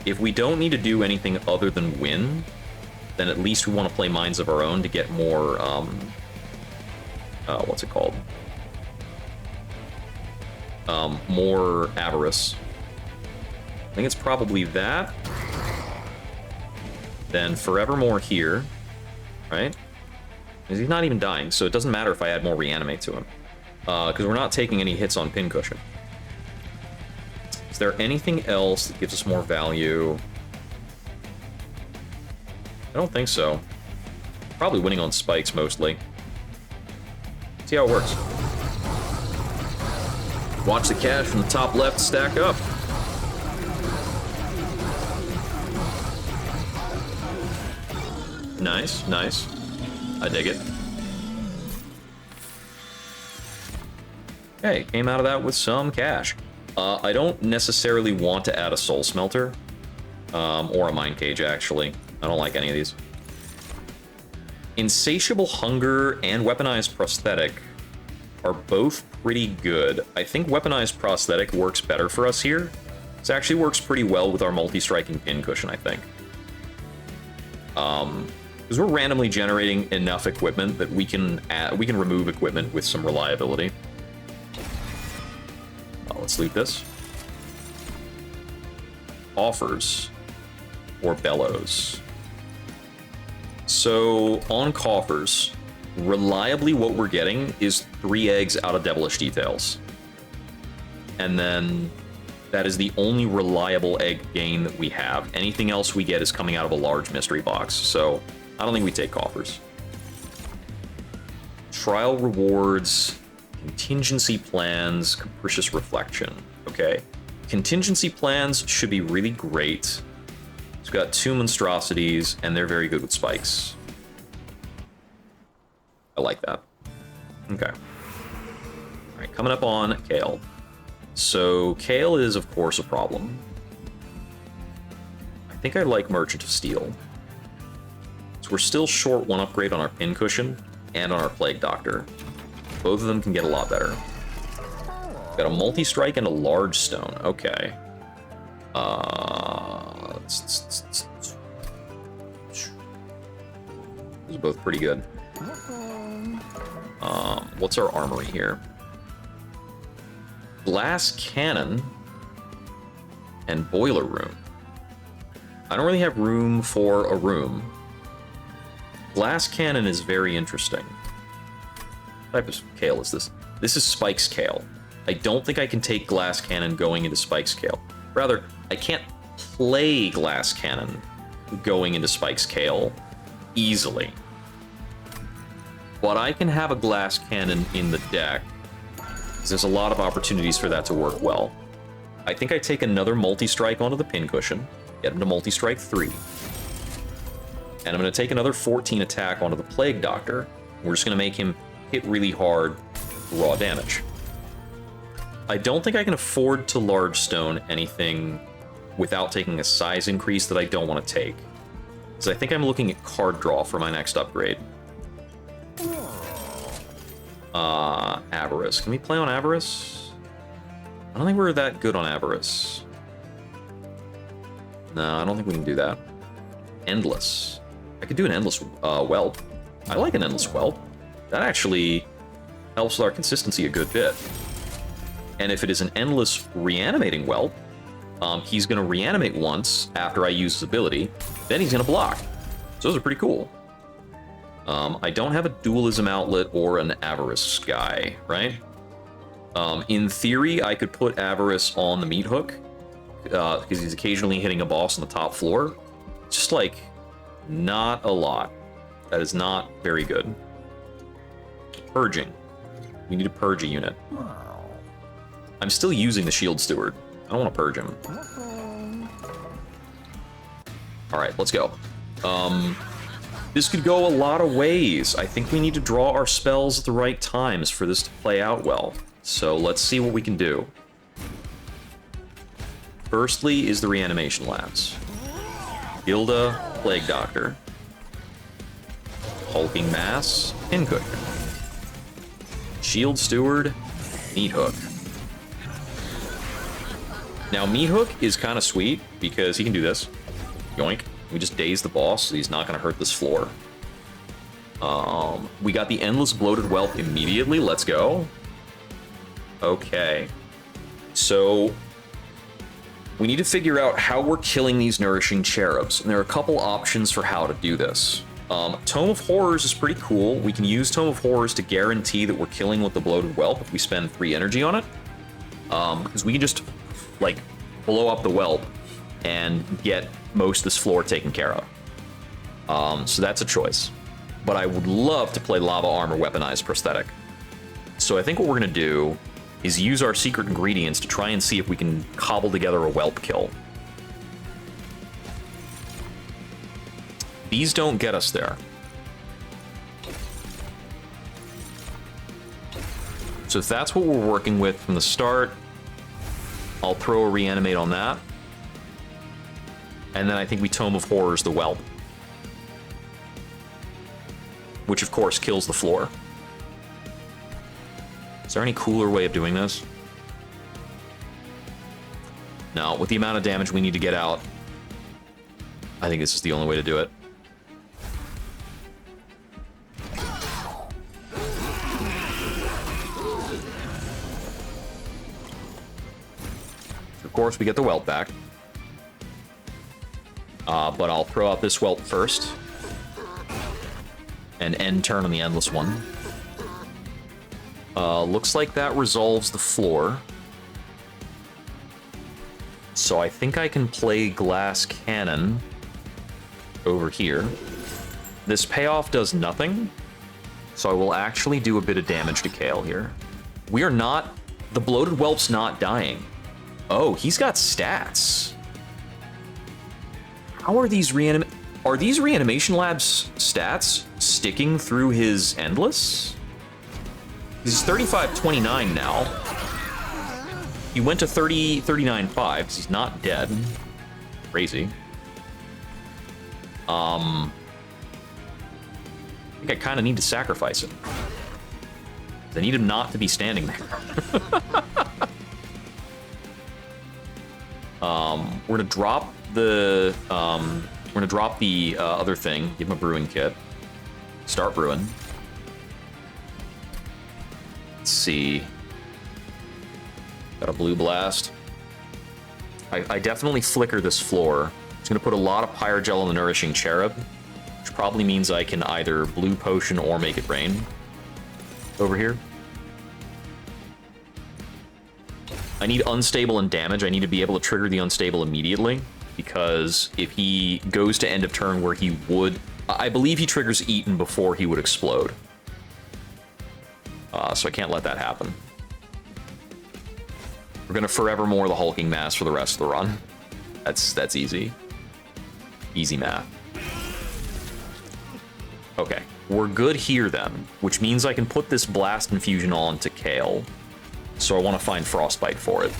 If we don't need to do anything other than win, then at least we want to play Minds of Our Own to get more, what's it called? More Avarice. I think it's probably that. Then Forevermore here, right? Because he's not even dying, so it doesn't matter if I add more Reanimate to him. Because we're not taking any hits on Pincushion. Is there anything else that gives us more value? I don't think so. Probably winning on spikes, mostly. See how it works. Watch the cash from the top left stack up. Nice, nice. I dig it. Okay, came out of that with some cash. I don't necessarily want to add a Soul Smelter. Or a Mind Cage, actually. I don't like any of these. Insatiable Hunger and Weaponized Prosthetic are both pretty good. I think Weaponized Prosthetic works better for us here. This actually works pretty well with our multi-striking Pincushion, I think. Because we're randomly generating enough equipment that we can remove equipment with some reliability. Let's loot this. Offers or Bellows. So on coffers, reliably what we're getting is 3 eggs out of Devilish Details. And then that is the only reliable egg gain that we have. Anything else we get is coming out of a large mystery box. So I don't think we take coffers. Trial rewards, contingency plans, capricious reflection. Okay. Contingency plans should be really great. It's got 2 monstrosities, and they're very good with spikes. I like that. Okay. Alright, coming up on Kale. So, Kale is, of course, a problem. I think I like Merchant of Steel. So we're still short 1 upgrade on our Pincushion and on our Plague Doctor. Both of them can get a lot better. Got a multi-strike and a large stone. Okay. Those are both pretty good. What's our armory here? Glass Cannon and Boiler Room. I don't really have room for a room. Glass Cannon is very interesting. What type of Kale is this? This is Spike's Kale. I don't think I can take Glass Cannon going into Spike's Kale. Rather, I can't play Glass Cannon going into Spike's Kale easily. But I can have a Glass Cannon in the deck. There's a lot of opportunities for that to work well. I think I take another multi-strike onto the Pincushion, get him to multi-strike 3. And I'm going to take another 14 attack onto the Plague Doctor. We're just going to make him hit really hard raw damage. I don't think I can afford to large stone anything without taking a size increase that I don't want to take. So I think I'm looking at card draw for my next upgrade. Avarice. Can we play on Avarice? I don't think we're that good on Avarice. No, I don't think we can do that. Endless. I could do an Endless Whelp. I like an Endless Whelp. That actually helps with our consistency a good bit. And if it is an Endless Reanimating Whelp, he's going to reanimate once after I use his ability, then he's going to block. So those are pretty cool. I don't have a Dualism Outlet or an Avarice guy, right? In theory, I could put Avarice on the Meat Hook, because he's occasionally hitting a boss on the top floor. Just, like, not a lot. That is not very good. Purging. We need to purge a unit. I'm still using the Shield Steward. I don't want to purge him. Alright, let's go. This could go a lot of ways. I think we need to draw our spells at the right times for this to play out well. So let's see what we can do. Firstly is the Reanimation Labs. Gilda, Plague Doctor. Hulking Mass, Pincushion. Shield Steward, Meat Hook. Now, Meat Hook is kind of sweet because he can do this. Yoink. We just daze the boss, so he's not going to hurt this floor. We got the Endless Bloated Whelp immediately. Let's go. Okay. So, we need to figure out how we're killing these Nourishing Cherubs. And there are a couple options for how to do this. Tome of Horrors is pretty cool. We can use Tome of Horrors to guarantee that we're killing with the Bloated Whelp if we spend 3 energy on it. Because we can just, like, blow up the Whelp and get most of this floor taken care of. So that's a choice. But I would love to play Lava Armor Weaponized Prosthetic. So I think what we're going to do is use our secret ingredients to try and see if we can cobble together a Whelp kill. These don't get us there. So if that's what we're working with from the start, I'll throw a Reanimate on that. And then I think we Tome of Horrors the Whelp. Which, of course, kills the floor. Is there any cooler way of doing this? No, with the amount of damage we need to get out, I think this is the only way to do it. Of course, we get the Whelp back. But I'll throw out this Whelp first. And end turn on the Endless one. Looks like that resolves the floor. So I think I can play Glass Cannon over here. This payoff does nothing, so I will actually do a bit of damage to Kale here. We are not... The Bloated Whelp's not dying. Oh, he's got stats. How are these Are these Reanimation Labs stats sticking through his Endless? He's 35-29 now. He went to 39-5 because he's not dead. Crazy. I think I kind of need to sacrifice him. I need him not to be standing there. We're gonna drop the other thing. Give him a brewing kit. Start brewing. Let's see. Got a blue blast. I definitely flicker this floor. It's gonna put a lot of Pyrogel on the Nourishing Cherub, which probably means I can either blue potion or make it rain over here. I need unstable and damage. I need to be able to trigger the unstable immediately, because if he goes to end of turn where he would... I believe he triggers Eaten before he would explode. So I can't let that happen. We're going to forevermore the Hulking Mass for the rest of the run. That's easy. Easy math. Okay, we're good here then, which means I can put this Blast Infusion on to Kale. So I want to find Frostbite for it.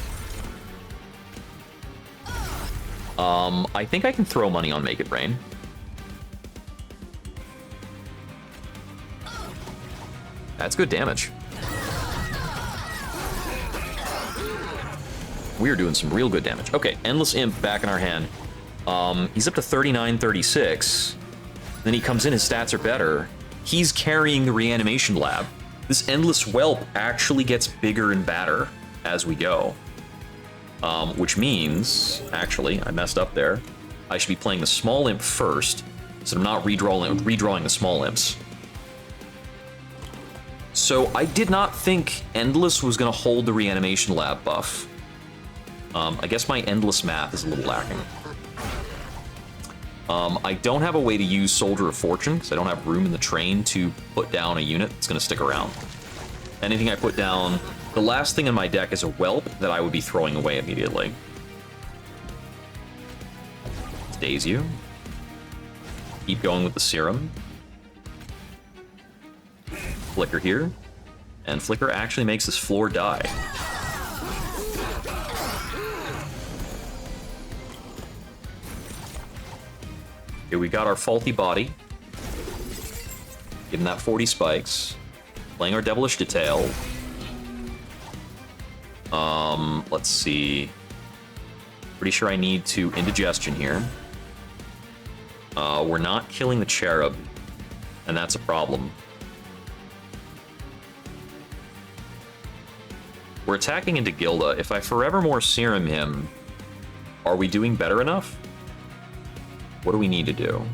I think I can throw money on Make It Rain. That's good damage. We are doing some real good damage. Okay, Endless Imp back in our hand. He's up to 39-36. Then he comes in, his stats are better. He's carrying the Reanimation Lab. This Endless Whelp actually gets bigger and badder as we go. Which means, actually, I messed up there. I should be playing the Small Imp first, so I'm not redrawing the Small Imps. So I did not think Endless was going to hold the Reanimation Lab buff. I guess my Endless math is a little lacking. I don't have a way to use Soldier of Fortune, because I don't have room in the train to put down a unit that's going to stick around. Anything I put down... The last thing in my deck is a Whelp that I would be throwing away immediately. Let's daze you. Keep going with the Serum. Flicker here. And Flicker actually makes this floor die. Okay, we got our Faulty Body. Give him that 40 spikes. Playing our Devilish Detail. Let's see. Pretty sure I need to Indigestion here. We're not killing the Cherub, and that's a problem. We're attacking into Gilda. If I Forevermore Serum him, are we doing better enough? What do we need to do?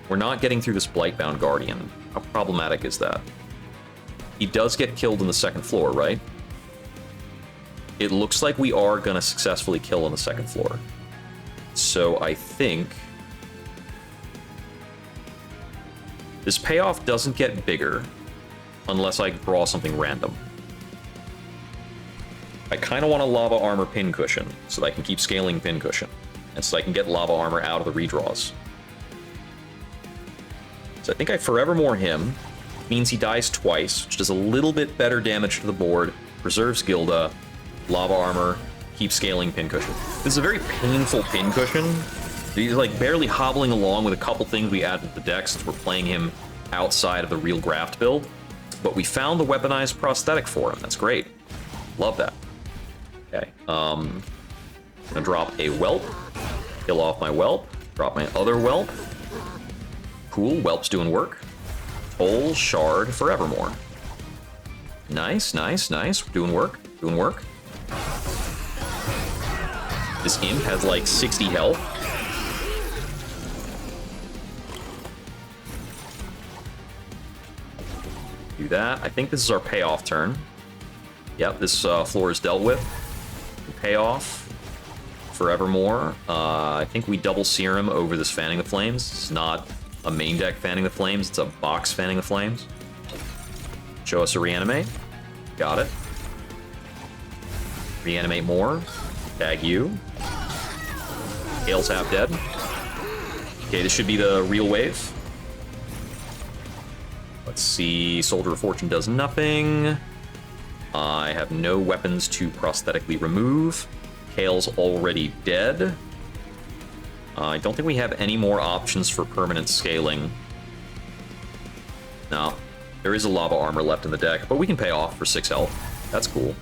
We're not getting through this Blightbound Guardian. How problematic is that? He does get killed in the second floor, right? It looks like we are going to successfully kill on the second floor. So I think this payoff doesn't get bigger unless I draw something random. I kind of want a Lava Armor Pincushion so that I can keep scaling Pincushion, and so I can get Lava Armor out of the redraws. So I think I Forevermore him, means he dies twice, which does a little bit better damage to the board, preserves Gilda, Lava Armor, keep scaling Pincushion. This is a very painful Pincushion. He's like barely hobbling along with a couple things we added to the deck since we're playing him outside of the real Graft build. But we found the weaponized prosthetic for him. That's great. Love that. Okay. I'm gonna drop a Whelp. Kill off my Whelp. Drop my other Whelp. Cool. Whelp's doing work. Toll, Shard, Forevermore. Nice, nice, nice. We're doing work. Doing work. This imp has like 60 health. Do that. I think this is our payoff turn. Yep, this floor is dealt with. Payoff. Forevermore. I think we double Serum over this Fanning the Flames. It's not a main deck Fanning the Flames, it's a box Fanning the Flames. Show us a Reanimate. Got it. Reanimate more. Tag you. Gale's half dead. Okay, this should be the real wave. Let's see. Soldier of Fortune does nothing. I have no weapons to prosthetically remove. Kale's already dead. I don't think we have any more options for permanent scaling. No. There is a Lava Armor left in the deck, but we can pay off for 6 health. That's cool.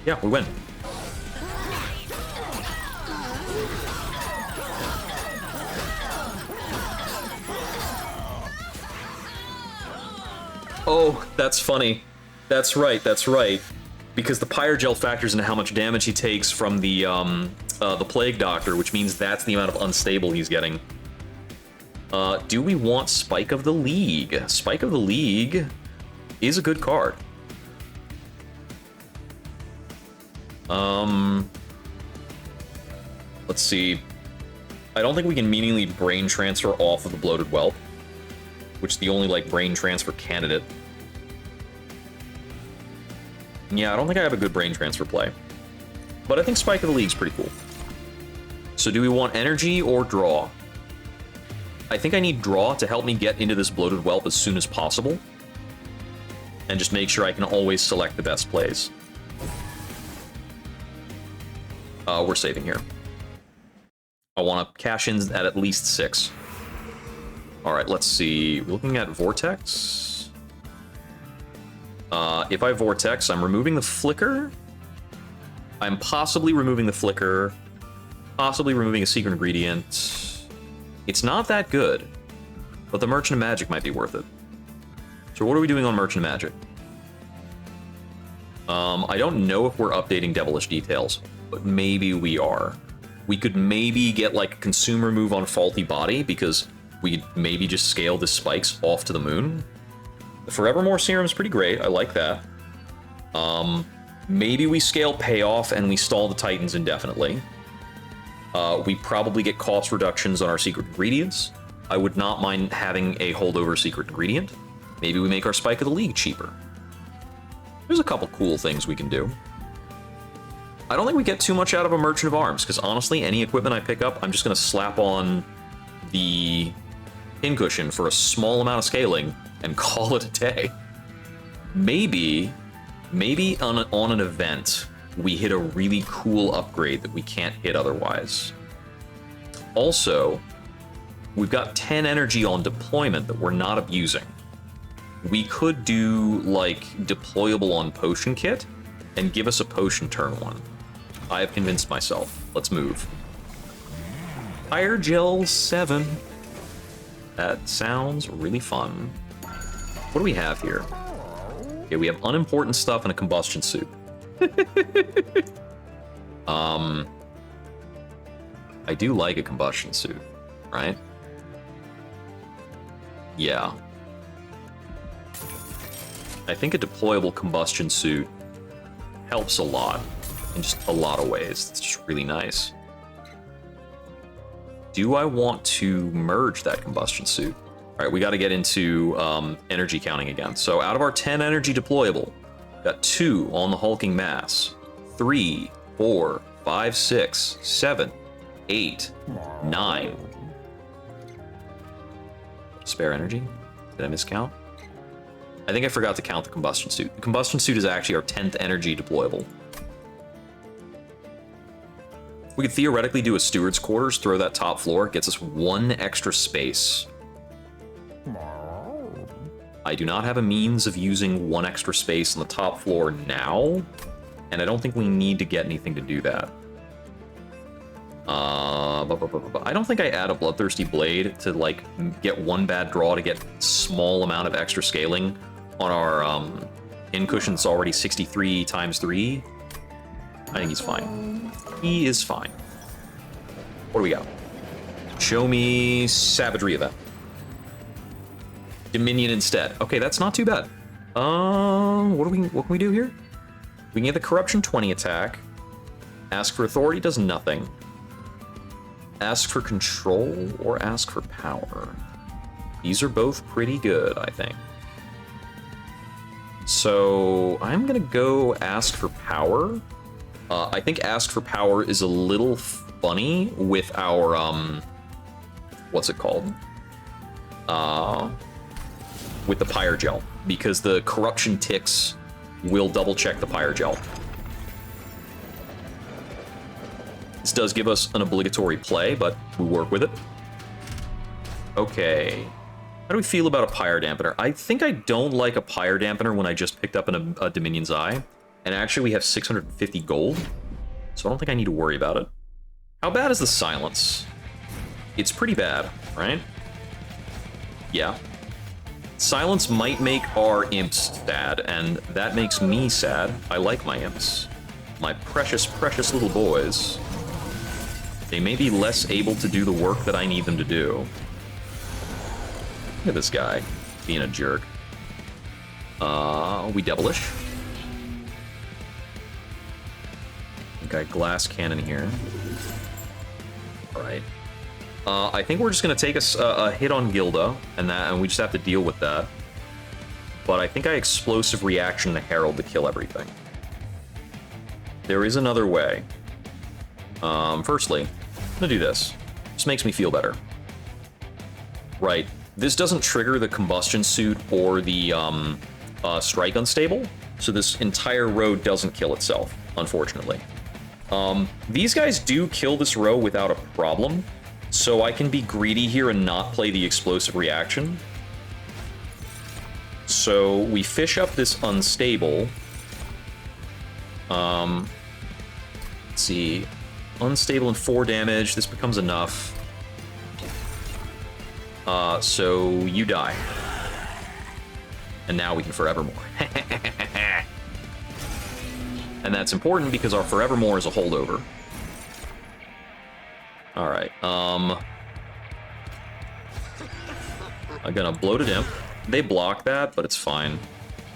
Yeah, we win. Oh, that's funny. That's right, that's right. Because the Pyrogel factors into how much damage he takes from the Plague Doctor, which means that's the amount of unstable he's getting. Do we want Spike of the League? Spike of the League is a good card. Let's see. I don't think we can meaningfully brain transfer off of the Bloated Whelp, which is the only, like, brain transfer candidate. Yeah, I don't think I have a good brain transfer play. But I think Spike of the League's pretty cool. So do we want energy or draw? I think I need draw to help me get into this Bloated Whelp as soon as possible. And just make sure I can always select the best plays. We're saving here. I want to cash in at least 6. Alright, let's see. Looking at Vortex. If I Vortex, I'm removing the Flicker. I'm possibly removing the Flicker. Possibly removing a Secret Ingredient. It's not that good, but the Merchant of Magic might be worth it. So what are we doing on Merchant of Magic? I don't know if we're updating Devilish Details, but maybe we are. We could maybe get like a consumer move on Faulty Body, because we could maybe just scale the spikes off to the moon. The Forevermore Serum is pretty great. I like that. Maybe we scale Payoff and we stall the Titans indefinitely. We probably get cost reductions on our Secret Ingredients. I would not mind having a holdover Secret Ingredient. Maybe we make our Spike of the League cheaper. There's a couple cool things we can do. I don't think we get too much out of a Merchant of Arms, because honestly, any equipment I pick up, I'm just going to slap on the Pincushion for a small amount of scaling and call it a day. Maybe on an event, we hit a really cool upgrade that we can't hit otherwise. Also, We've got 10 energy on deployment that we're not abusing. We could do, like, deployable on potion kit and give us a potion turn 1. I have convinced myself. Let's move. Fire Gel 7. That sounds really fun. What do we have here? Okay, we have unimportant stuff and a combustion suit. I do like a combustion suit, right? Yeah. I think a deployable combustion suit helps a lot in just a lot of ways. It's just really nice. Do I want to merge that combustion suit? All right, we got to get into energy counting again. So out of our 10 energy deployable, got 2 on the hulking mass, 3, 4, 5, 6, 7, 8, 9. Spare energy? Did I miscount? I think I forgot to count the combustion suit. The combustion suit is actually our 10th energy deployable. We could theoretically do a steward's quarters, throw that top floor, gets us 1 extra space. I do not have a means of using 1 extra space on the top floor now, and I don't think we need to get anything to do that. I don't think I add a Bloodthirsty Blade to, like, get 1 bad draw to get small amount of extra scaling on our in cushion that's already 63 times 3. I think he's fine. He is fine. What do we got? Show me Savagery Event. Dominion instead. Okay, that's not too bad. What can we do here? We can get the Corruption 20 attack. Ask for Authority does nothing. Ask for Control or ask for Power. These are both pretty good, I think. So I'm gonna go ask for Power. I think ask for Power is a little funny with our what's it called? With the Pyre Gel, because the corruption ticks will double check the Pyre Gel. This does give us an obligatory play, but we work with it. Okay. How do we feel about a Pyre Dampener? I think I don't like a Pyre Dampener when I just picked up a Dominion's Eye. And actually we have 650 gold, so I don't think I need to worry about it. How bad is the Silence? It's pretty bad, right? Yeah. Silence might make our imps sad, and that makes me sad. I like my imps. My precious, precious little boys. They may be less able to do the work that I need them to do. Look at this guy being a jerk. We devilish. Got glass cannon here. Alright. I think we're just going to take a hit on Gilda, and we just have to deal with that. But I think I explosive reaction the Herald to kill everything. There is another way. Firstly, I'm going to do this. This makes me feel better. Right. This doesn't trigger the combustion suit or the strike unstable, so this entire row doesn't kill itself, unfortunately. These guys do kill this row without a problem, so I can be greedy here and not play the explosive reaction. So we fish up this unstable. Let's see. Unstable and 4 damage. This becomes enough. So you die. And now we can Forevermore. And that's important because our Forevermore is a holdover. Alright, I'm gonna Bloated Imp. They block that, but it's fine.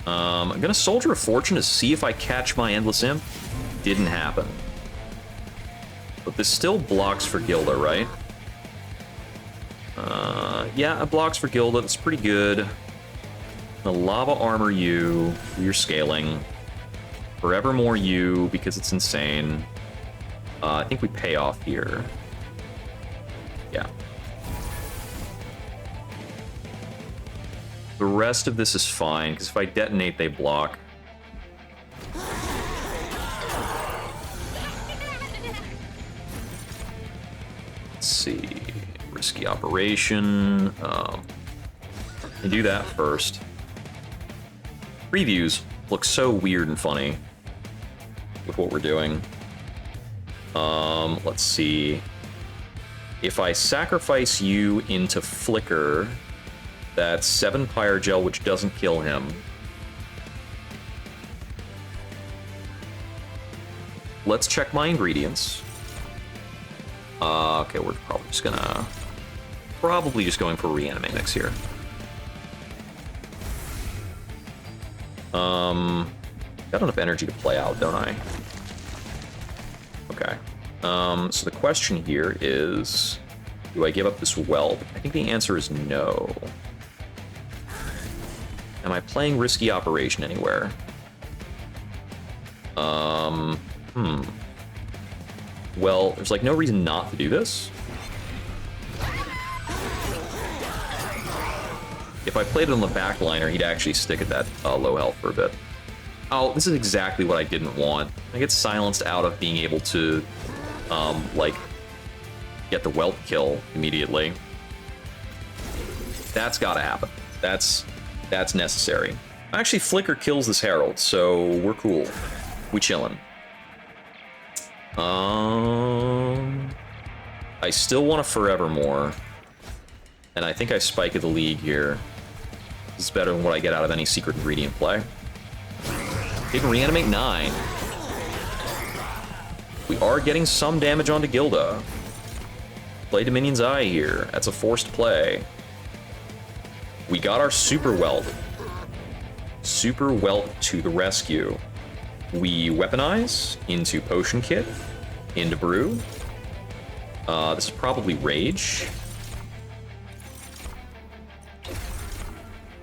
I'm gonna Soldier of Fortune to see if I catch my Endless Imp. Didn't happen. But this still blocks for Gilda, right? Yeah, it blocks for Gilda. That's pretty good. The Lava Armor you. You're scaling. Forevermore you, because it's insane. I think we pay off here. Yeah. The rest of this is fine, because if I detonate, they block. Let's see. risky operation. We do that first. Previews look so weird and funny with what we're doing. Let's see. If I sacrifice you into Flicker, that's 7 Pyre Gel, which doesn't kill him. Let's check my ingredients. Okay, we're probably just gonna... Probably just going for Reanimate mix here. Got enough energy to play out, don't I? Okay. So the question here is, do I give up this weld? I think the answer is no. Am I playing risky operation anywhere? Well, there's like no reason not to do this. If I played it on the backliner, he'd actually stick at that low health for a bit. Oh, this is exactly what I didn't want. I get silenced out of being able to, like, get the whelp kill immediately. That's gotta happen. That's necessary. Actually, Flicker kills this Herald, so we're cool. We chillin'. I still want a Forevermore. And I think I spike at the League here. It's better than what I get out of any secret ingredient play. Didn't reanimate 9. We are getting some damage onto Gilda. Play Dominion's Eye here. That's a forced play. We got our Super Whelp. Super Whelp to the rescue. We weaponize into Potion Kit, into Brew. This is probably Rage.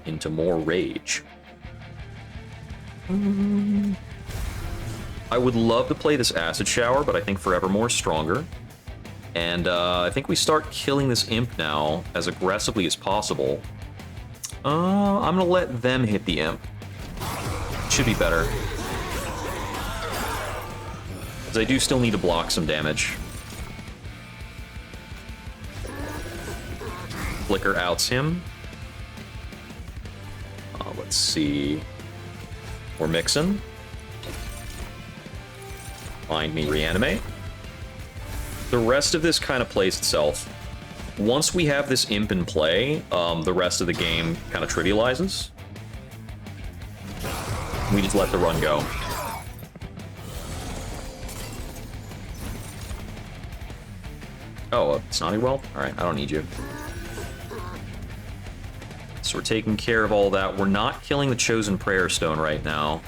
Into more Rage. I would love to play this Acid Shower, but I think Forevermore is stronger. And I think we start killing this Imp now as aggressively as possible. I'm gonna let them hit the Imp. Should be better. Because I do still need to block some damage. Flicker outs him. Let's see. We're mixing. Find me Reanimate. The rest of this kind of plays itself. Once we have this Imp in play, the rest of the game kind of trivializes. We just let the run go. Oh, Snotty Whelp? Alright, I don't need you. So we're taking care of all that. We're not killing the Chosen Prayer Stone right now.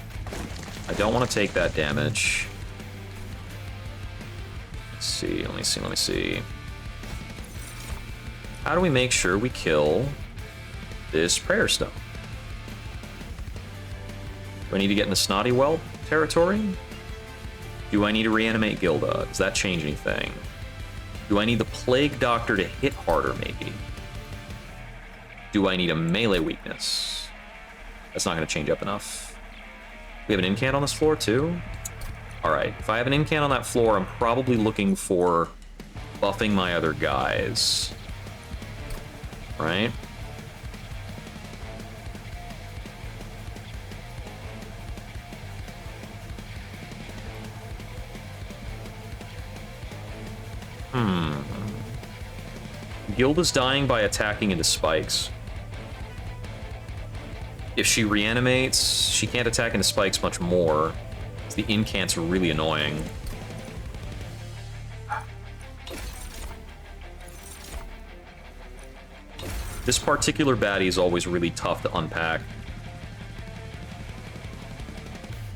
I don't want to take that damage. Let's see, let me see. How do we make sure we kill this Prayer Stone? Do I need to get in the Snotty Whelp territory? Do I need to reanimate Gilda? Does that change anything? Do I need the Plague Doctor to hit harder, maybe? Do I need a melee weakness? That's not going to change up enough. We have an incant on this floor, too? Alright, if I have an incant on that floor, I'm probably looking for buffing my other guys. Right? Gilda's dying by attacking into spikes. If she reanimates, she can't attack into spikes much more. The incant's really annoying. This particular baddie is always really tough to unpack.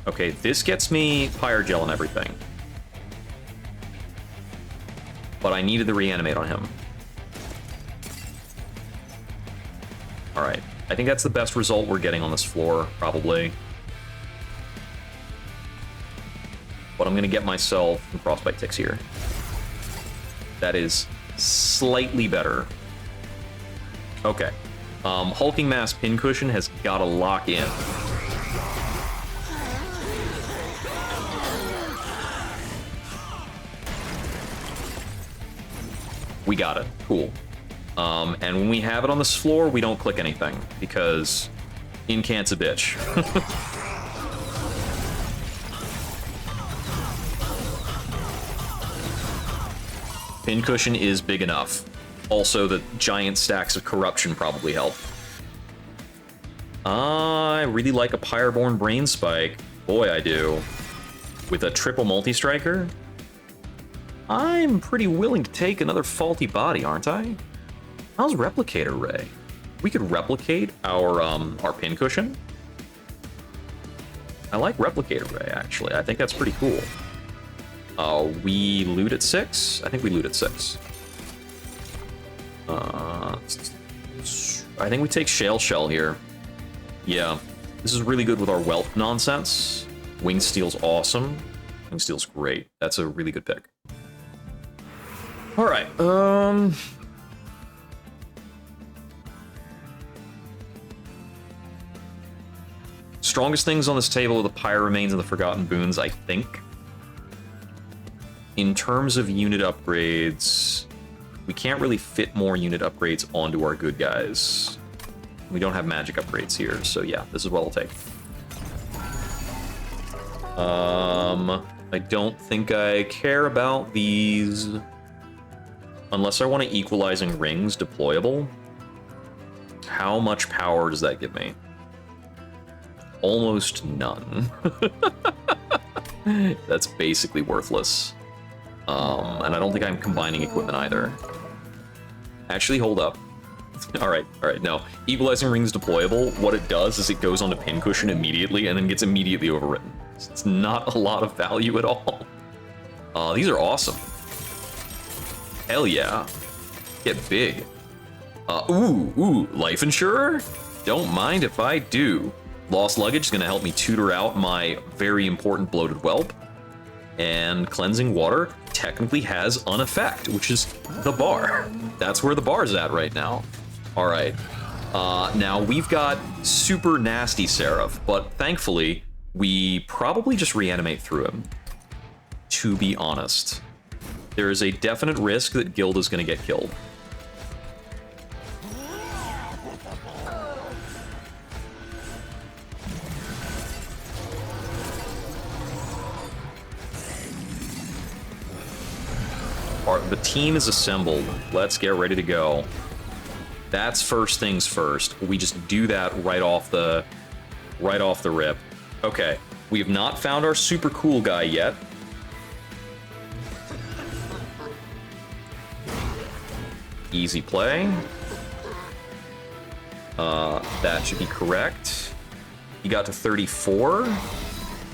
Okay, this gets me Pyre Gel and everything. But I needed the reanimate on him. Alright, I think that's the best result we're getting on this floor, probably. But I'm going to get myself some Frostbite Ticks here. That is slightly better. Okay. Hulking Mass Pincushion has got to lock in. We got it. Cool. And when we have it on this floor, we don't click anything, because incant's a bitch. Pincushion is big enough. Also, the giant stacks of corruption probably help. I really like a Pyreborn Brain Spike. Boy, I do. With a triple multi-striker, I'm pretty willing to take another faulty body, aren't I? How's Replicator Ray? We could replicate our pincushion. I like Replicator Ray, actually. I think that's pretty cool. We loot at 6? I think we loot at 6. I think we take Shale Shell here. Yeah, this is really good with our wealth nonsense. Wing Steel's awesome. Wing Steel's great. That's a really good pick. All right. Strongest things on this table are the Pyre Remains and the Forgotten Boons, I think. In terms of unit upgrades, we can't really fit more unit upgrades onto our good guys. We don't have magic upgrades here, so yeah, this is what I'll take. I don't think I care about these. Unless I want to Equalizing Rings deployable. How much power does that give me? Almost none. That's basically worthless. And I don't think I'm combining equipment either. Actually, hold up. Alright, no. Equalizing Rings deployable, what it does is it goes onto Pincushion immediately and then gets immediately overwritten. It's not a lot of value at all. These are awesome. Hell yeah. Get big. Ooh, Life Insurer? Don't mind if I do. Lost Luggage is going to help me tutor out my very important Bloated Whelp. And Cleansing Water technically has an effect, which is the bar. That's where the bar's at right now. All right. Now, we've got super nasty Seraph, but thankfully, we probably just reanimate through him, to be honest. There is a definite risk that Gilda's going to get killed. The team is assembled. Let's get ready to go. That's first things first. We just do that right off the rip. Okay, we have not found our super cool guy yet. Easy play. That should be correct. He got to 34.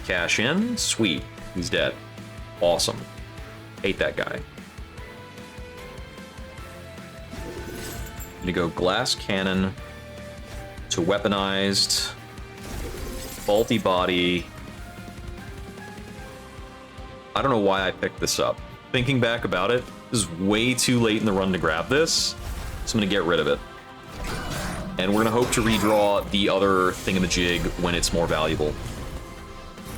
Cash in. Sweet. He's dead. Awesome. Hate that guy. Gonna go Glass Cannon to Weaponized. Faulty Body. I don't know why I picked this up. Thinking back about it, this is way too late in the run to grab this, so I'm gonna get rid of it. And we're gonna hope to redraw the other thingamajig when it's more valuable.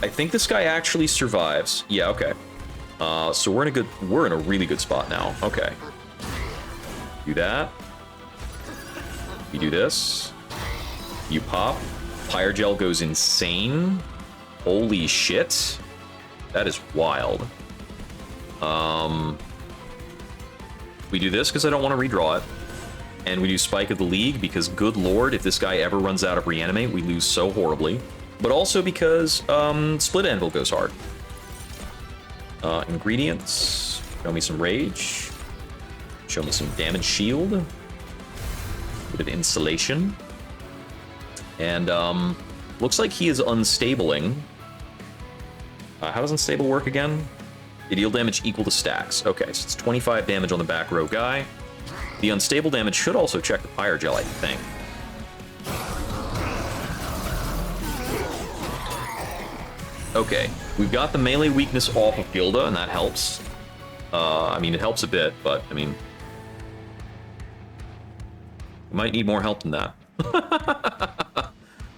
I think this guy actually survives. Yeah, okay. So we're in a really good spot now. Okay. Do that. You do this. You pop. Pyre Gel goes insane. Holy shit. That is wild. We do this because I don't want to redraw it. And we do Spike of the League because, good lord, if this guy ever runs out of Reanimate, we lose so horribly. But also because Split Anvil goes hard. Ingredients. Show me some Rage. Show me some Damage Shield. A bit of Insulation. And looks like he is unstabling. How does unstable work again? You deal damage equal to stacks. Okay, so it's 25 damage on the back row guy. The unstable damage should also check the Pyre Gel, I think. Okay, we've got the melee weakness off of Gilda, and that helps. I mean, it helps a bit, but, I mean... we might need more help than that.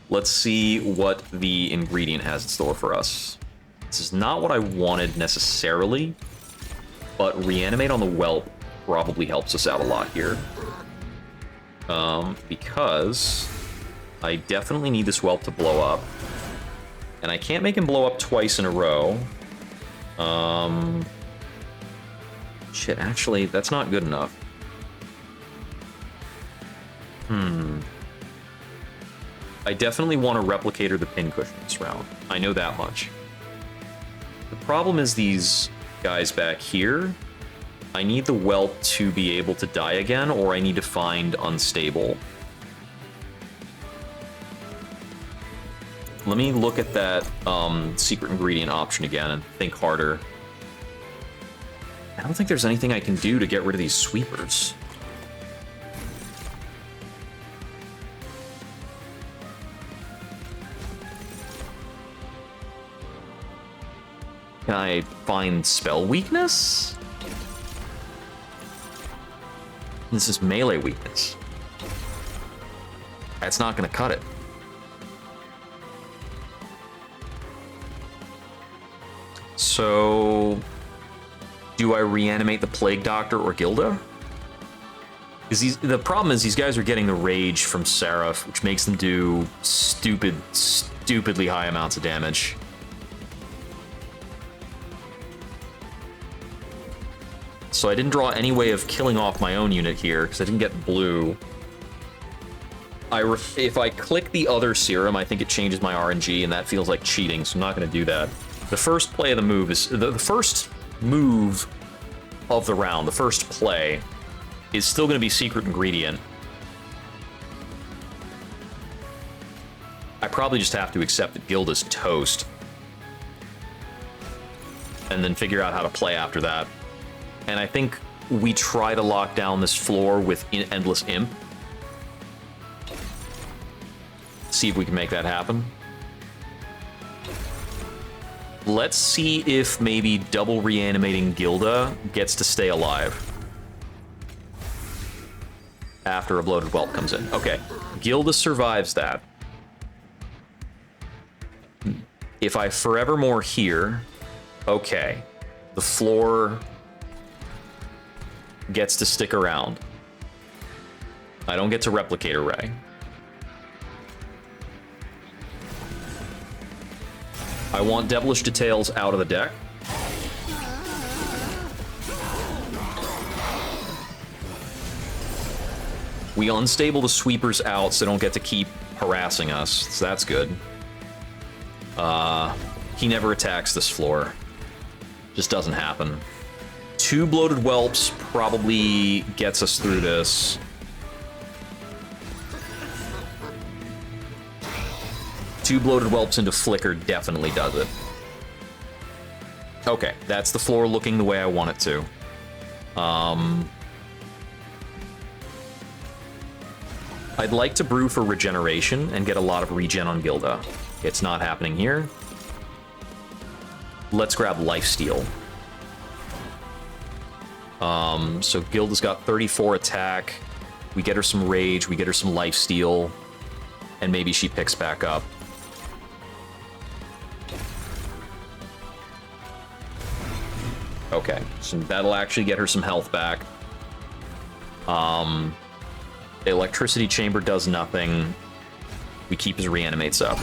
Let's see what the ingredient has in store for us. This is not what I wanted necessarily, but Reanimate on the Whelp probably helps us out a lot here. Because I definitely need this whelp to blow up. And I can't make him blow up twice in a row. Shit, actually, that's not good enough. I definitely want a replicator the pincushion this round. I know that much. The problem is these guys back here. I need the whelp to be able to die again, or I need to find unstable. Let me look at that secret ingredient option again and think harder. I don't think there's anything I can do to get rid of these sweepers. Can I find spell weakness? This is melee weakness. That's not gonna cut it. So, do I reanimate the Plague Doctor or Gilda? Because the problem is these guys are getting the rage from Seraph, which makes them do stupidly high amounts of damage. So I didn't draw any way of killing off my own unit here, because I didn't get blue. If I click the other serum, I think it changes my RNG, and that feels like cheating, so I'm not going to do that. The first play of the move is... The first move of the round, the first play, is still going to be Secret Ingredient. I probably just have to accept that Gilda's toast. And then figure out how to play after that. And I think we try to lock down this floor with Endless Imp. See if we can make that happen. Let's see if maybe double reanimating Gilda gets to stay alive. After a bloated whelp comes in. Okay, Gilda survives that. If I forevermore here, okay, the floor gets to stick around. I don't get to Replicator Ray. I want Devilish Details out of the deck. We unstable the sweepers out so they don't get to keep harassing us, so that's good. He never attacks this floor. Just doesn't happen. 2 bloated whelps probably gets us through this. Two bloated whelps into Flicker definitely does it. Okay, that's the floor looking the way I want it to. I'd like to brew for regeneration and get a lot of regen on Gilda. It's not happening here. Let's grab Lifesteal. So Gilda's got 34 attack. We get her some rage, we get her some Lifesteal, and maybe she picks back up. Okay, so that'll actually get her some health back. The electricity chamber does nothing. We keep his reanimates up.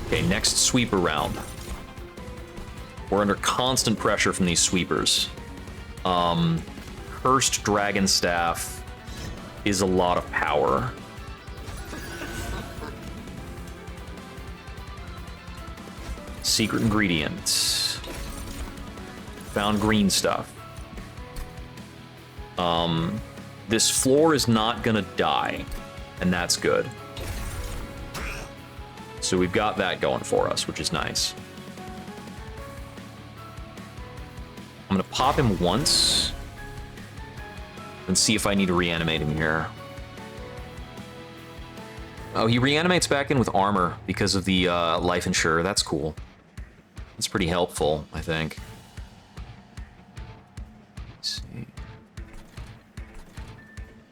Okay, next sweeper round. We're under constant pressure from these sweepers. Cursed Dragon Staff is a lot of power. Secret ingredient. Found green stuff. This floor is not gonna die, and that's good. So we've got that going for us, which is nice. I'm gonna pop him once and see if I need to reanimate him here. Oh, he reanimates back in with armor because of the life insurer. That's cool. That's pretty helpful, I think. Let's see.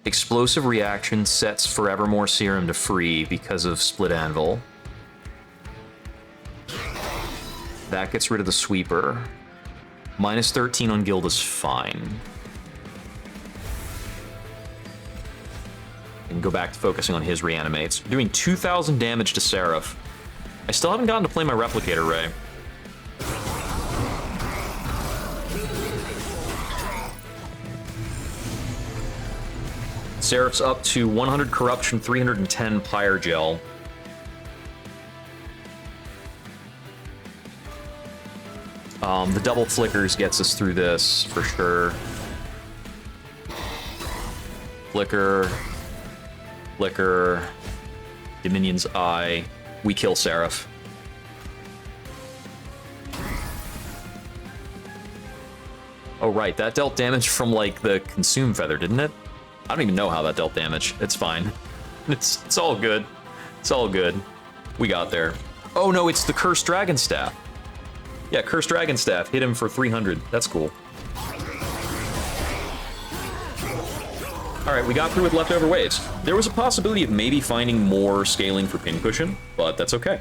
Explosive reaction sets Forevermore Serum to free because of Split Anvil. That gets rid of the sweeper. Minus 13 on Gilda's fine. And go back to focusing on his reanimates. Doing 2,000 damage to Seraph. I still haven't gotten to play my Replicator Ray. Seraph's up to 100 Corruption, 310 Pyre Gel. The double flickers gets us through this, for sure. Flicker. Flicker. Dominion's Eye. We kill Seraph. Oh, right, that dealt damage from, like, the Consume Feather, didn't it? I don't even know how that dealt damage. It's fine. It's all good. It's all good. We got there. Oh, no, it's the Cursed Dragon Staff. Yeah, Cursed Dragon Staff hit him for 300. That's cool. Alright, we got through with leftover waves. There was a possibility of maybe finding more scaling for Pincushion, but that's okay.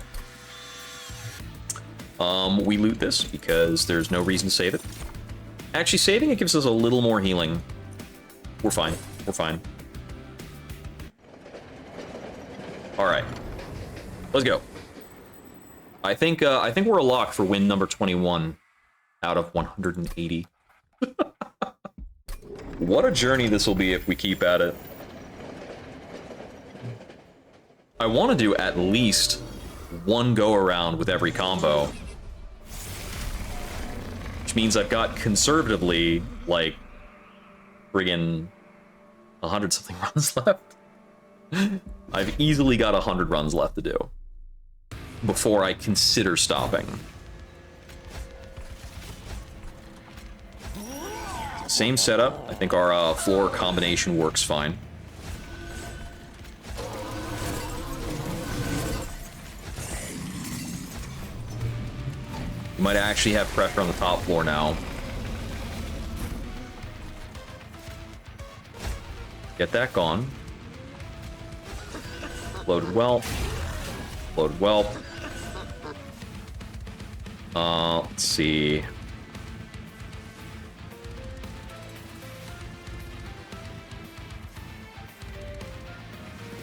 We loot this because there's no reason to save it. Actually, saving it gives us a little more healing. We're fine. We're fine. Alright. Let's go. I think we're a lock for win number 21 out of 180. What a journey this will be if we keep at it. I want to do at least one go-around with every combo. Which means I've got conservatively, like, friggin' 100-something runs left. I've easily got 100 runs left to do before I consider stopping. Same setup. I think our floor combination works fine. We might actually have pressure on the top floor now. Get that gone. Loaded well. Loaded well. Let's see.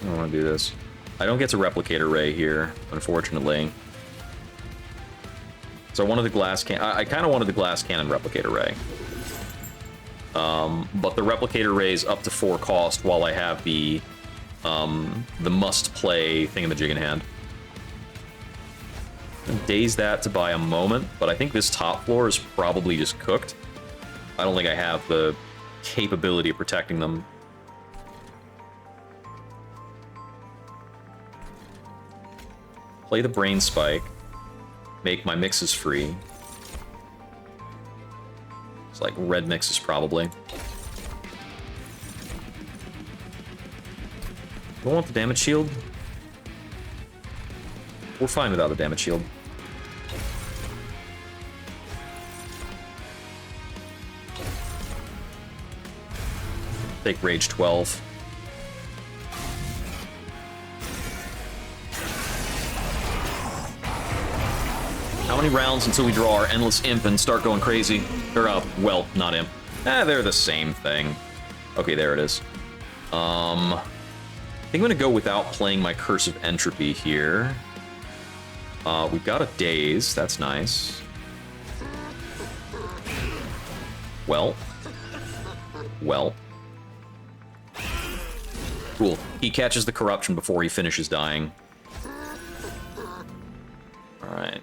I don't want to do this. I don't get to Replicator Ray here, unfortunately. So I wanted the glass can. I kind of wanted the glass cannon Replicator Ray. But the Replicator Ray's up to 4 cost while I have the must-play thingamajig in hand. Daze that to buy a moment, but I think this top floor is probably just cooked. I don't think I have the capability of protecting them. Play the Brain Spike. Make my mixes free. It's like red mixes, probably. Do I want the damage shield? We're fine without a damage shield. Take Rage 12. How many rounds until we draw our Endless Imp and start going crazy? Or, well, not Imp. They're the same thing. Okay, there it is. I think I'm gonna go without playing my Curse of Entropy here. We've got a Daze, that's nice. Well. Cool. He catches the Corruption before he finishes dying. Alright.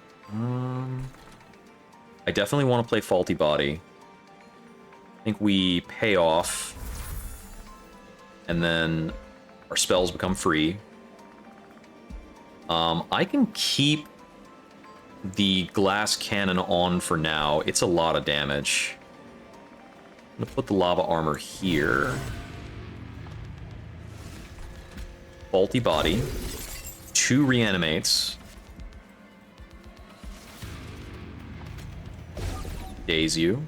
I definitely want to play Faulty Body. I think we pay off. And then our spells become free. I can keep the glass cannon on for now. It's a lot of damage. I'm gonna put the lava armor here. Faulty Body. 2 reanimates. Daze you.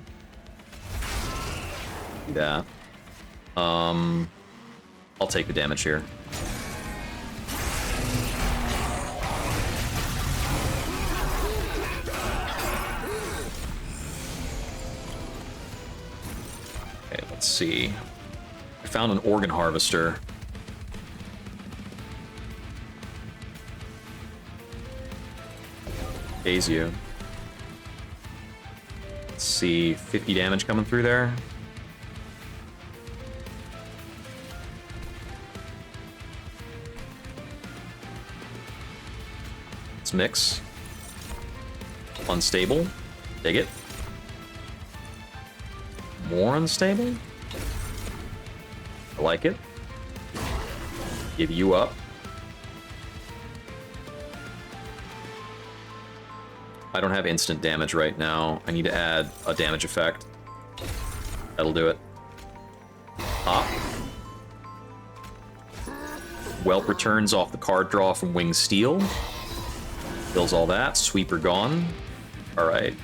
Yeah. I'll take the damage here. Let's see. I found an organ harvester. Phase you. Let's see, 50 damage coming through there. Let's mix. Unstable. Dig it. More unstable. I like it. Give you up. I don't have instant damage right now. I need to add a damage effect. That'll do it. Pop. Whelp returns off the card draw from Winged Steel. Kills all that. Sweeper gone. Alright.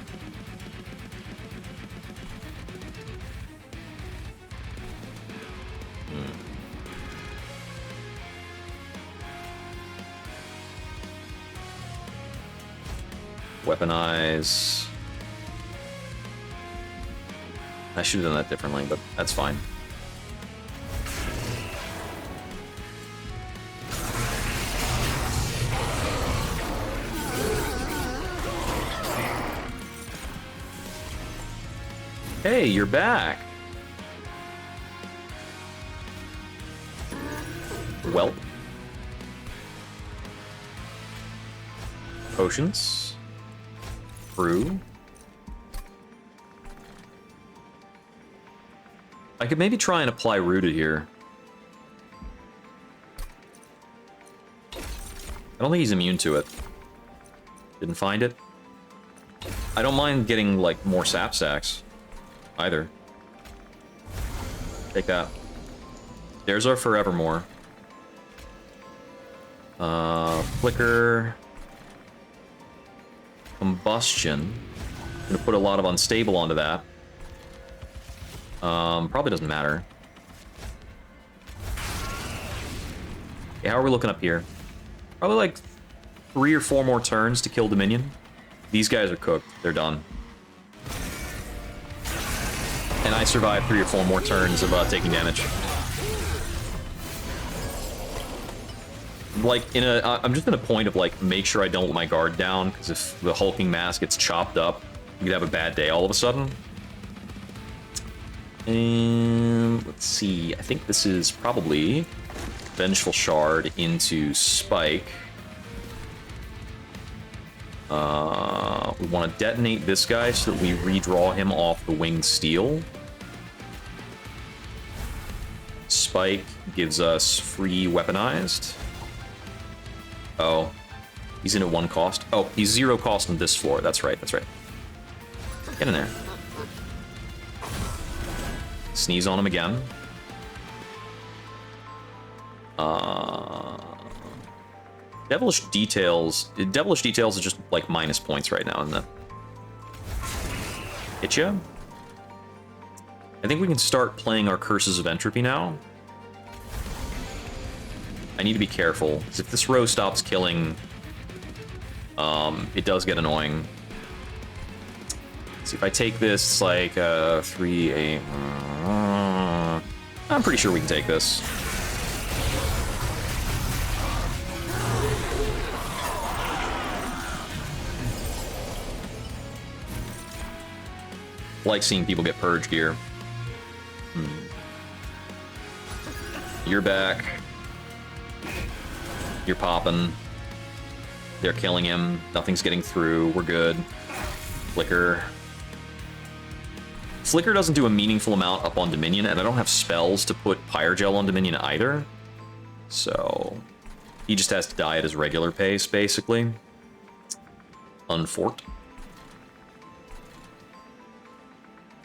Weaponize. I should have done that differently, but that's fine. Hey, you're back. Welp. Potions. Brew. I could maybe try and apply Rooted here. I don't think he's immune to it. Didn't find it. I don't mind getting, like, more sap stacks. Either. Take that. There's our Forevermore. Flicker. Combustion. I'm gonna put a lot of Unstable onto that. Probably doesn't matter. Okay, how are we looking up here? Probably like 3 or 4 more turns to kill Dominion. These guys are cooked. They're done. And I survived 3 or 4 more turns of taking damage. Like, I'm just in a point of, like, make sure I don't let my guard down, because if the hulking mass gets chopped up, you could have a bad day all of a sudden. And let's see, I think this is probably Vengeful Shard into Spike. We want to detonate this guy so that we redraw him off the Winged Steel. Spike gives us free weaponized. Oh, he's in at 1 cost. Oh, he's 0 cost on this floor. That's right, that's right. Get in there. Sneeze on him again. Devilish Details. Devilish Details is just like minus points right now, isn't it? Hit ya? I think we can start playing our Curses of Entropy now. I need to be careful, because if this row stops killing, it does get annoying. See, if I take this, it's like 3, 8... I'm pretty sure we can take this. Like seeing people get purge gear. You're back. You're popping. They're killing him. Nothing's getting through. We're good. Flicker. Flicker doesn't do a meaningful amount up on Dominion, and I don't have spells to put Pyrogel on Dominion either. So he just has to die at his regular pace, basically. Unforked.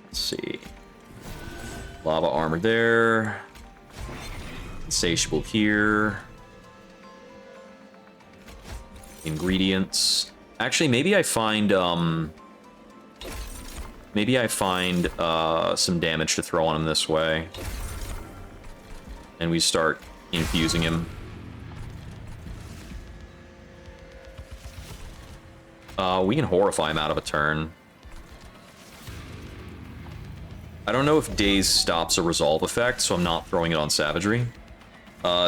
Let's see. Lava armor there. Insatiable here. Ingredients. Actually, maybe I find some damage to throw on him this way. And we start infusing him. We can horrify him out of a turn. I don't know if Daze stops a resolve effect, so I'm not throwing it on Savagery.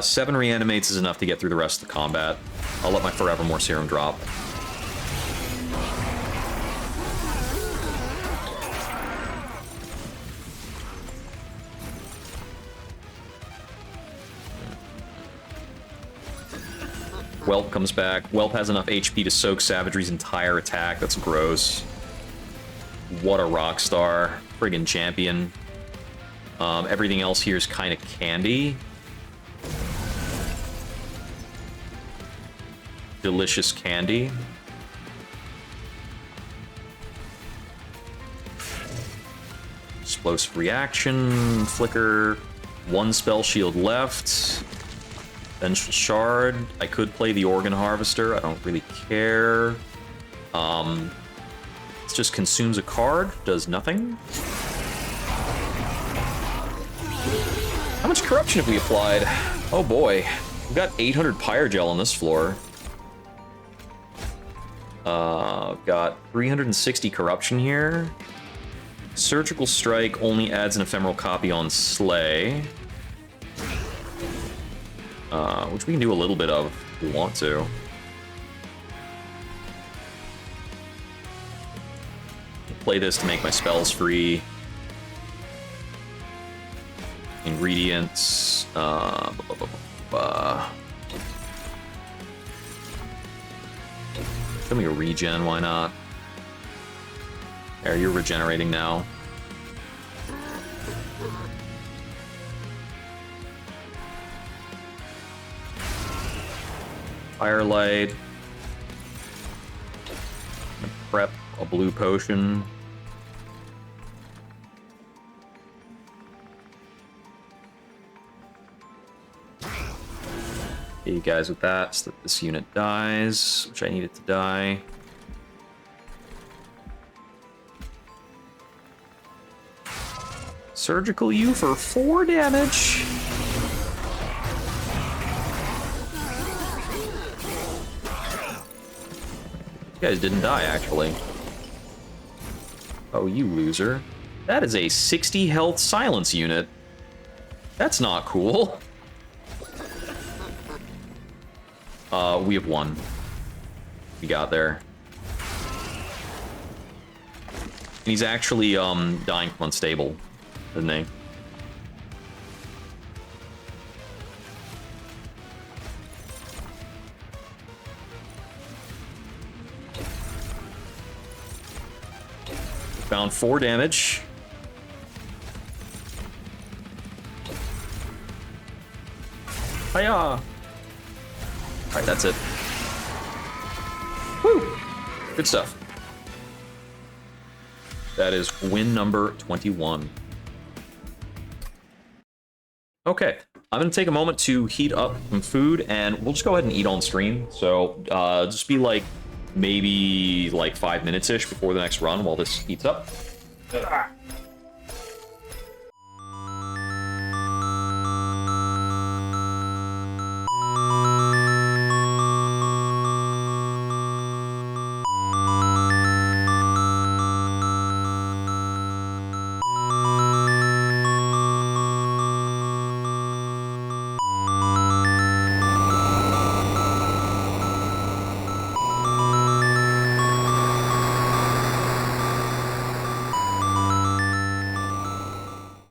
7 reanimates is enough to get through the rest of the combat. I'll let my Forevermore Serum drop. Whelp comes back. Whelp has enough HP to soak Savagery's entire attack. That's gross. What a rock star. Friggin' champion. Everything else here is kind of candy. Delicious candy. Explosive reaction. Flicker. 1 spell shield left. Vengeful Shard. I could play the Organ Harvester. I don't really care. It just consumes a card. Does nothing. How much corruption have we applied? Oh boy. We've got 800 Pyrogel on this floor. I've got 360 corruption here. Surgical Strike only adds an ephemeral copy on Slay. Which we can do a little bit of if we want to. Play this to make my spells free. Ingredients. Give me a regen, why not? There, you're regenerating now. Firelight. Prep a blue potion. Okay, you guys with that, so that this unit dies, which I need it to die. Surgical U for 4 damage. You guys didn't die, actually. Oh, you loser. That is a 60 health silence unit. That's not cool. We have 1. We got there. And he's actually, dying from unstable, isn't he? Found 4 damage. Hiya! Alright, that's it. Woo! Good stuff. That is win number 21. Okay, I'm gonna take a moment to heat up some food, and we'll just go ahead and eat on stream. So, just be like, maybe like 5 minutes-ish before the next run while this heats up.